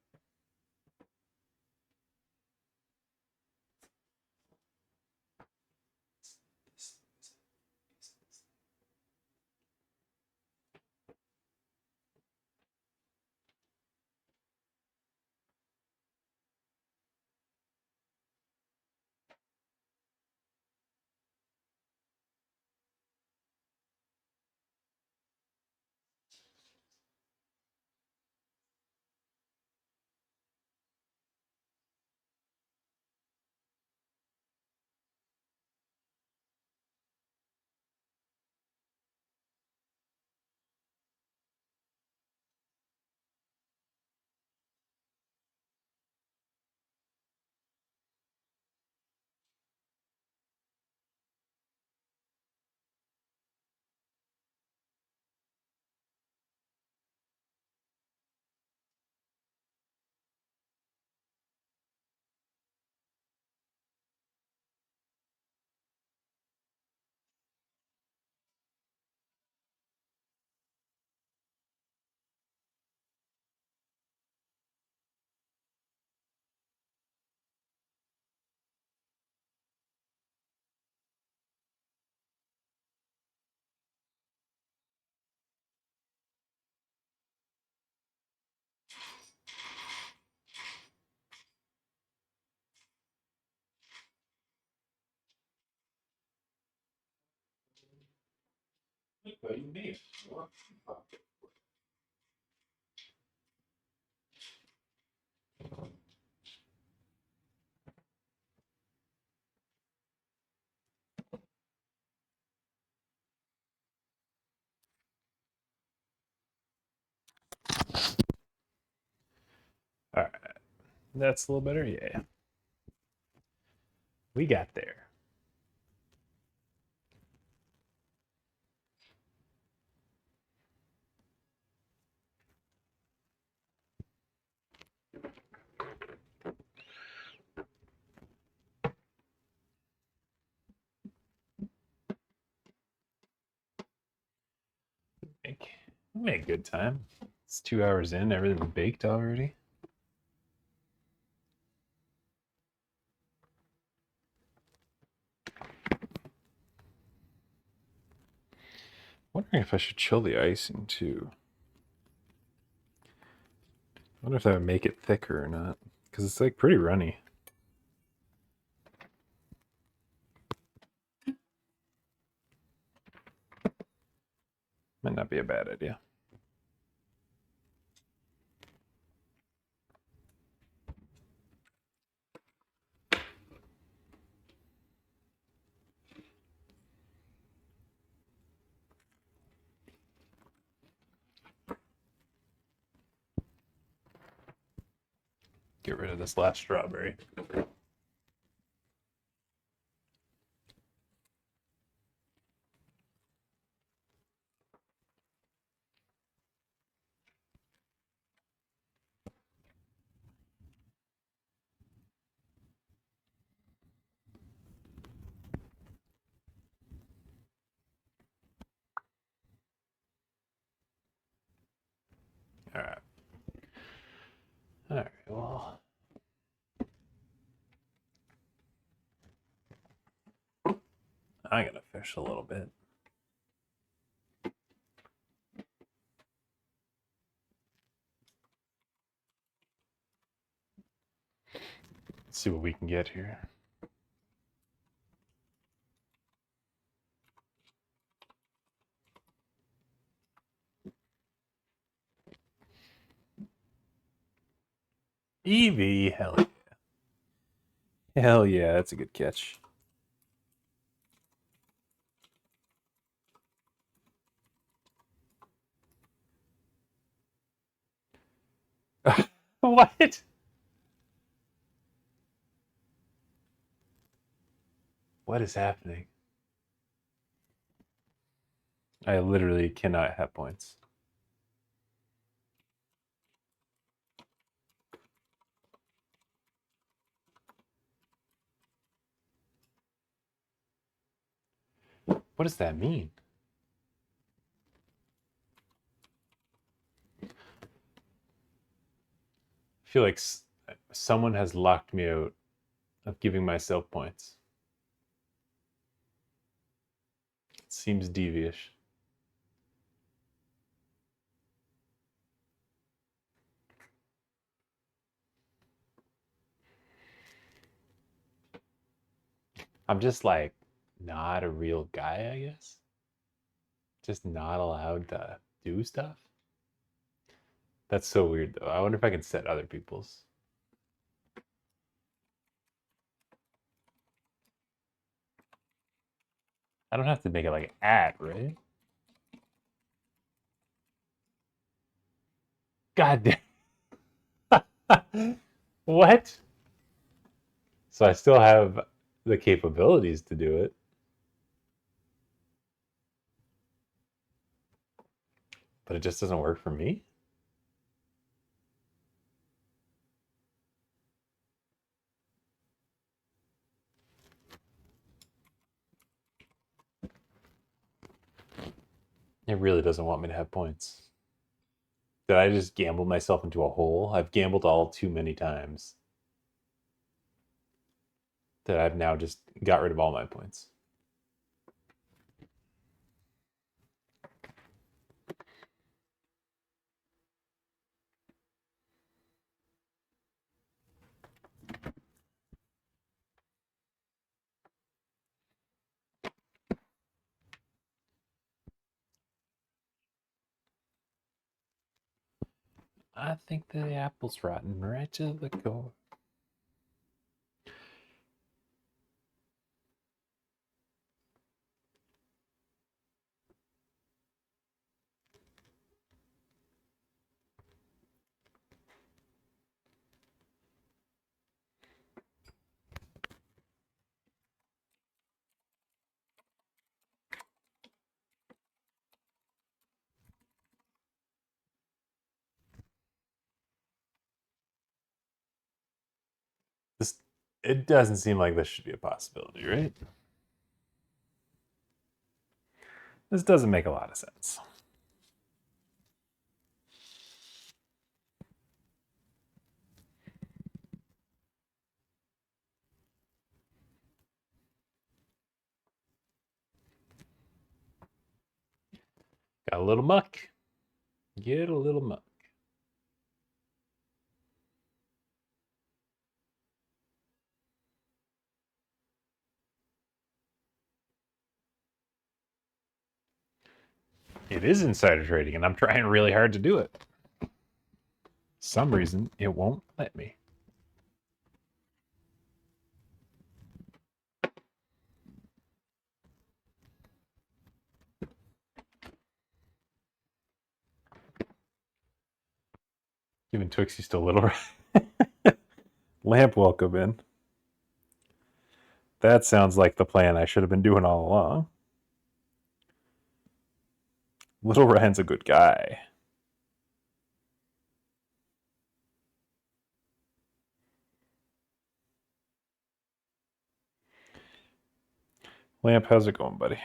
What do you mean? All right. That's a little better. Yeah. We got there. make good time. It's 2 hours in, everything's baked already. Wondering if I should chill the icing too. I wonder if that would make it thicker or not, because it's like pretty runny. Might not be a bad idea. Get rid of this last strawberry. All right. All right, well. I'm gonna fish a little bit. Let's see what we can get here. Evie, hell yeah. Hell yeah, that's a good catch. What? What is happening? I literally cannot have points. What does that mean? I feel like someone has locked me out of giving myself points. It seems devious. I'm just like not a real guy, I guess. Just not allowed to do stuff. That's so weird though. I wonder if I can set other people's. I don't have to make it like at, right? God damn. What? So I still have the capabilities to do it. But it just doesn't work for me? It really doesn't want me to have points. Did I just gamble myself into a hole? I've gambled all too many times that I've now just got rid of all my points. I think the apple's rotten right to the core. It doesn't seem like this should be a possibility, right? This doesn't make a lot of sense. Got a little muck. Get a little muck. It is insider trading, and I'm trying really hard to do it. Some reason it won't let me. Giving Twix just a little lamp welcome in. That sounds like the plan I should have been doing all along. Little Ryan's a good guy. Lamp, how's it going, buddy?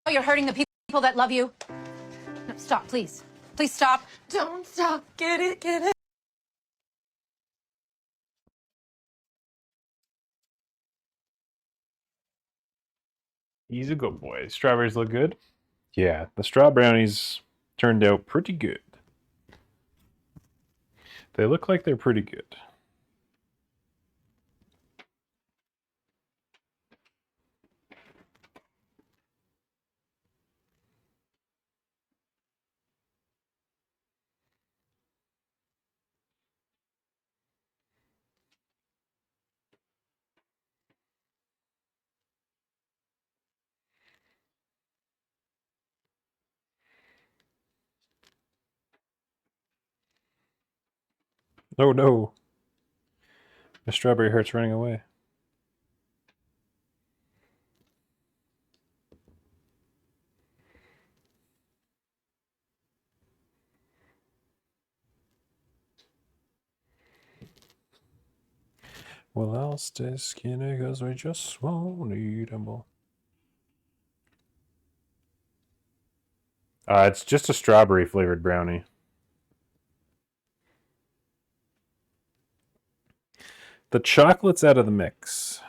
You're hurting the people that love you. No, stop, please. Please stop. Don't stop. Get it, get it. He's a good boy. Strawberries look good? Yeah, the straw brownies turned out pretty good. They look like they're pretty good. Oh no. The strawberry heart's running away. Well, I'll stay skinny because we just won't eat them all. It's just a strawberry flavored brownie. The chocolate's out of the mix.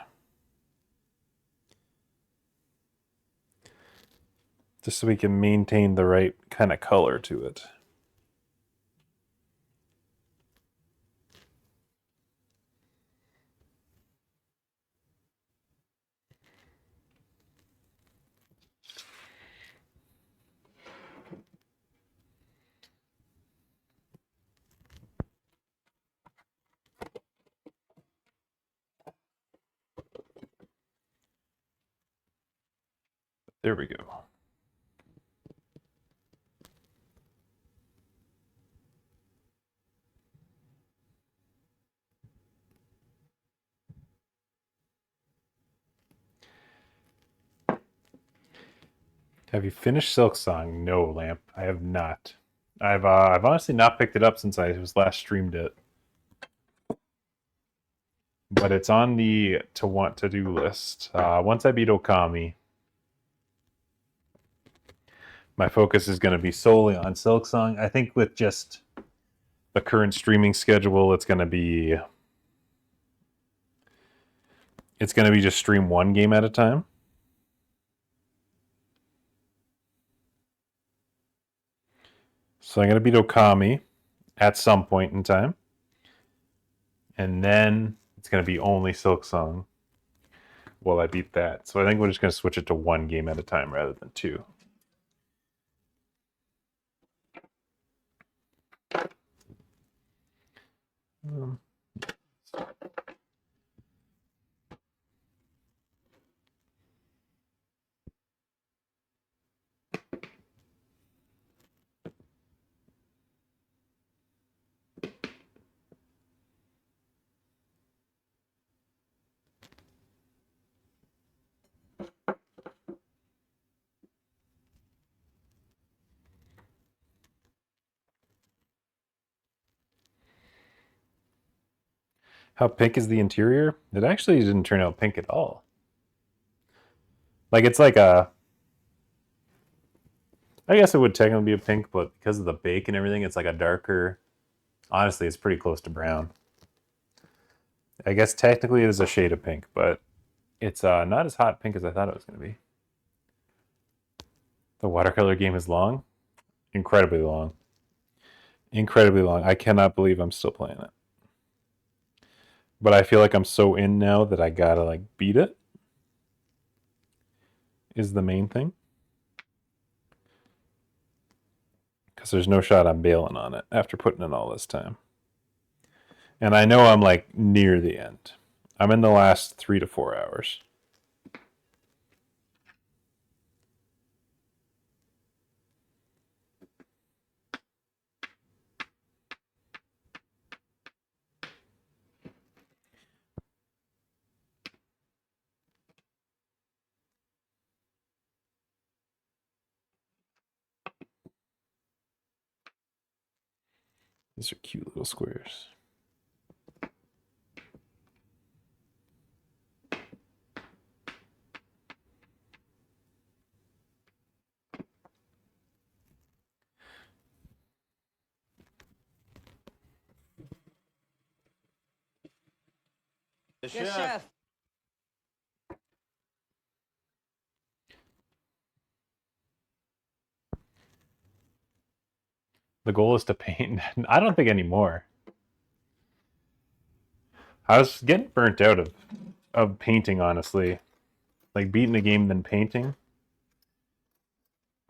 Just so we can maintain the right kind of color to it. There we go. Have you finished Silk Song? No, Lamp, I have not. I've honestly not picked it up since I was last streamed it, but it's on the to do list. Once I beat Okami, my focus is going to be solely on Silksong. I think with just the current streaming schedule, it's going to be just stream one game at a time. So I'm going to beat Okami at some point in time. And then it's going to be only Silksong while I beat that. So I think we're just going to switch it to one game at a time rather than two. How pink is the interior? It actually didn't turn out pink at all. Like, it's like a... I guess it would technically be a pink, but because of the bake and everything, it's like a darker... Honestly, it's pretty close to brown. I guess technically it is a shade of pink, but it's not as hot pink as I thought it was going to be. The watercolor game is long. Incredibly long. Incredibly long. I cannot believe I'm still playing it. But I feel like I'm so in now that I gotta like beat it. Is the main thing. Because there's no shot I'm bailing on it after putting in all this time. And I know I'm like near the end. I'm in the last 3 to 4 hours. These are cute little squares. Yes, chef. The goal is to paint. I don't think anymore. I was getting burnt out of painting, honestly. Like beating the game then painting.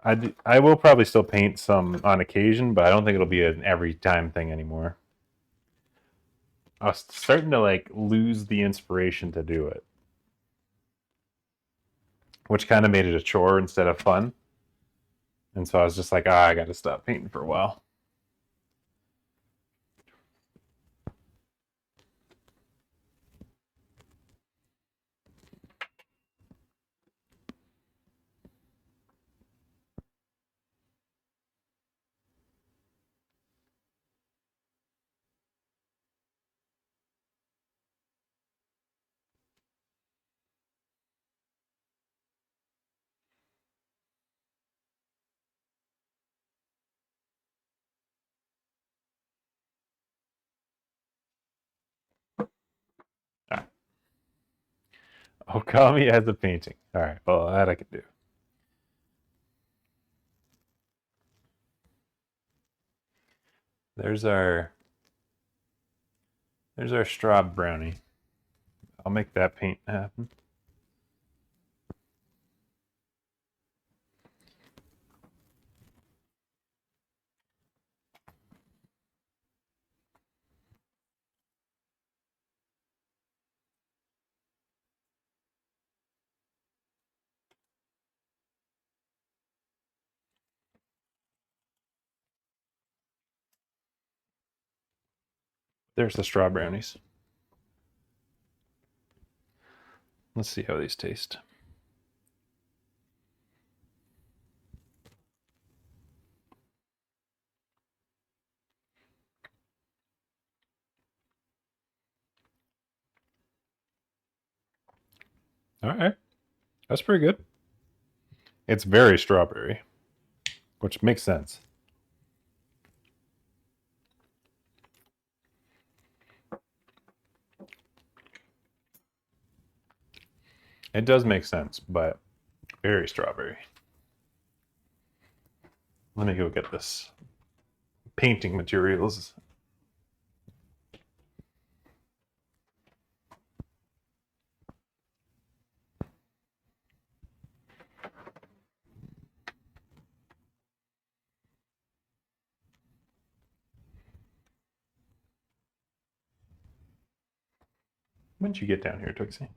I will probably still paint some on occasion, but I don't think it'll be an every time thing anymore. I was starting to like lose the inspiration to do it, which kind of made it a chore instead of fun. And so I was just like, I got to stop painting for a while. Okami has a painting. All right, well, that I can do. There's our straw brownie. I'll make that paint happen. There's the straw brownies. Let's see how these taste. All right. That's pretty good. It's very strawberry, which makes sense. It does make sense, but very strawberry. Let me go get this painting materials. When did you get down here, Tootsie?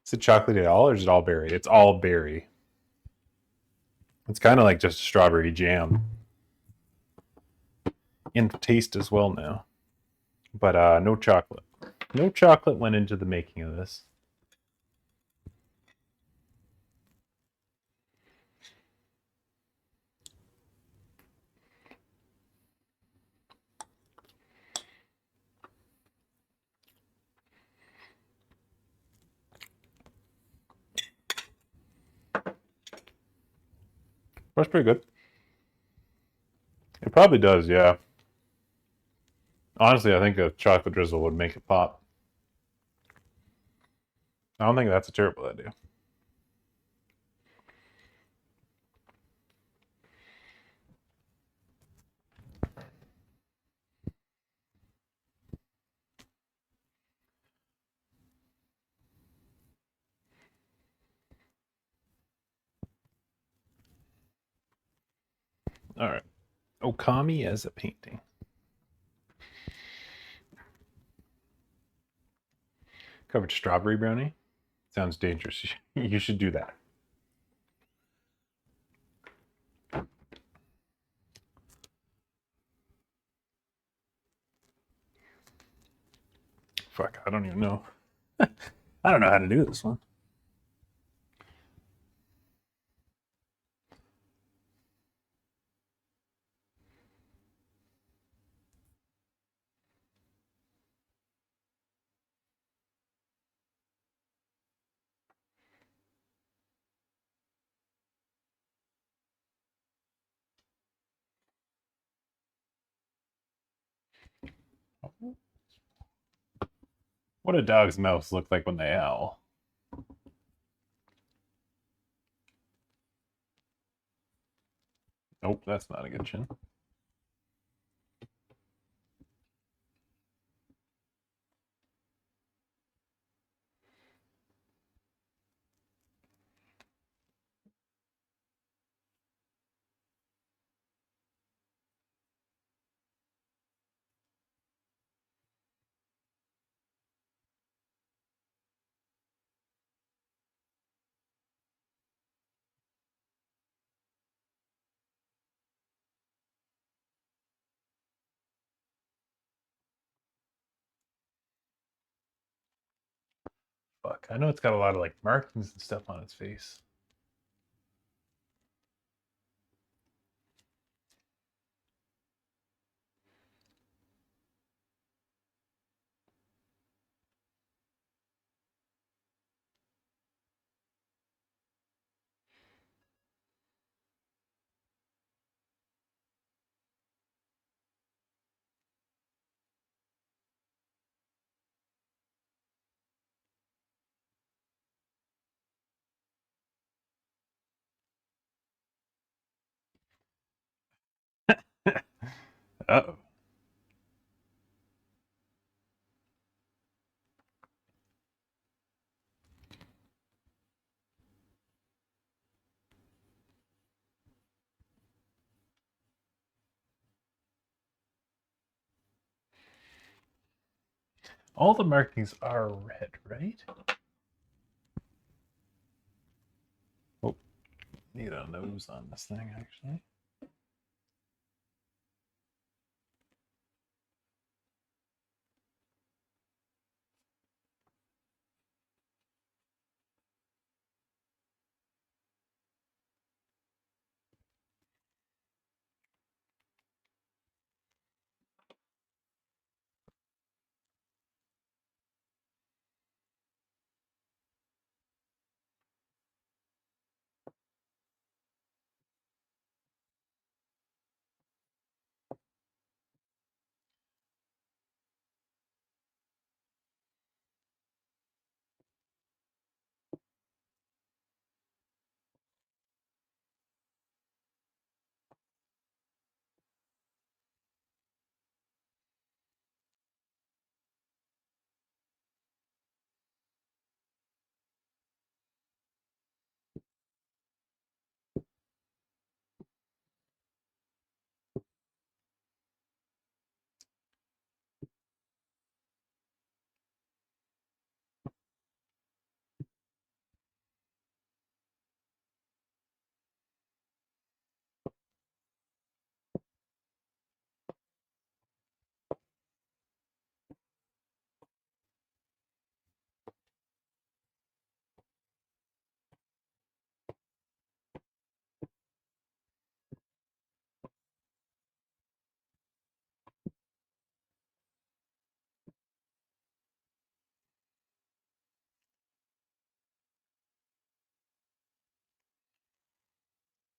Is it chocolate at all, or is it all berry? It's all berry. It's kind of like just strawberry jam. In taste as well now. But no chocolate. No chocolate went into the making of this. That's pretty good. It probably does, yeah. Honestly, I think a chocolate drizzle would make it pop. I don't think that's a terrible idea. All right. Okami as a painting. Covered strawberry brownie. Sounds dangerous. You should do that. Fuck, I don't even know. I don't know how to do this one. What do dogs' mouths look like when they howl? Nope, that's not a good chin. Fuck, I know it's got a lot of like markings and stuff on its face. Uh-oh. All the markings are red, right? Oh, need a nose on this thing, actually.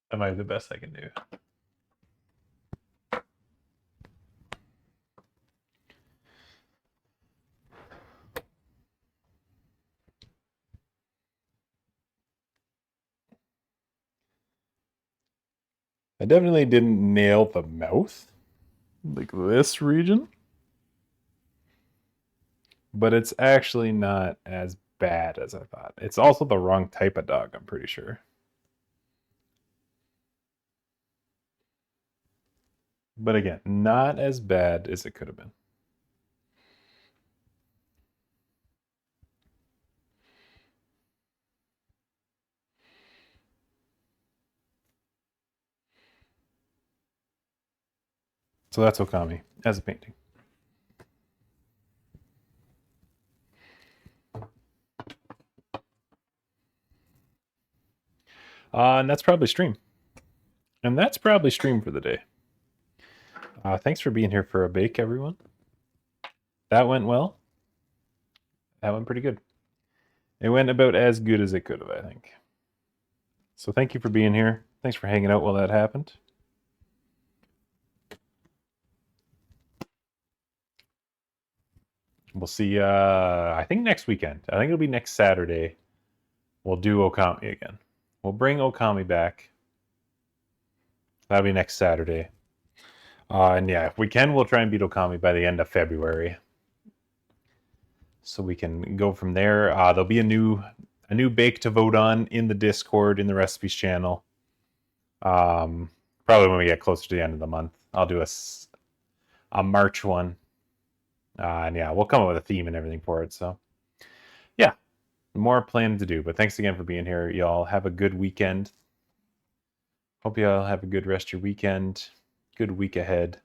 That might be the best I can do. I definitely didn't nail the mouth, like this region. But it's actually not as bad as I thought. It's also the wrong type of dog, I'm pretty sure. But again, not as bad as it could have been. So that's Okami as a painting. And that's probably stream. And that's probably stream for the day. Thanks for being here for a bake, everyone. That went well. That went pretty good. It went about as good as it could have, I think. So thank you for being here. Thanks for hanging out while that happened. We'll see, I think next weekend. I think it'll be next Saturday. We'll do Okami again. We'll bring Okami back. That'll be next Saturday. And yeah, if we can, we'll try and beat Okami by the end of February. So we can go from there. There'll be a new bake to vote on in the Discord, in the recipes channel. Probably when we get closer to the end of the month. I'll do a March one. And yeah, we'll come up with a theme and everything for it. So yeah, more planning to do. But thanks again for being here. Y'all have a good weekend. Hope y'all have a good rest of your weekend. Good week ahead.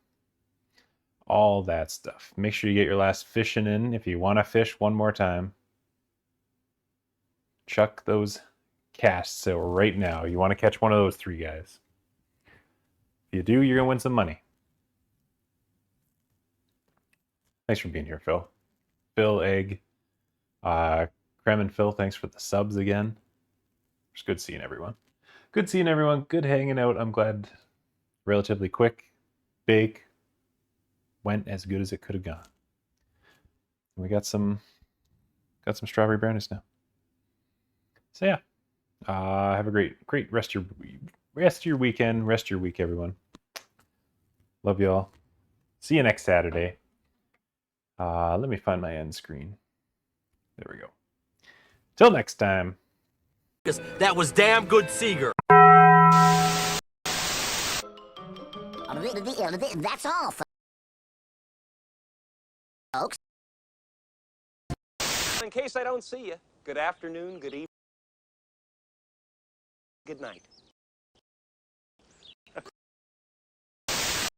All that stuff. Make sure you get your last fishing in if you want to fish one more time. Chuck those casts out right now. You want to catch one of those 3 guys. If you do, you're going to win some money. Thanks for being here, Phil. Phil, Egg, Krem and Phil, thanks for the subs again. It's good seeing everyone. Good seeing everyone. Good hanging out. I'm glad relatively quick bake went as good as it could have gone. We got some strawberry brownies now. So yeah, have a great rest of your weekend, rest of your week, everyone. Love y'all. See you next Saturday. Let me find my end screen. There we go. Till next time. That was damn good, Seeger. That's all, folks. In case I don't see you, good afternoon, good evening, good night.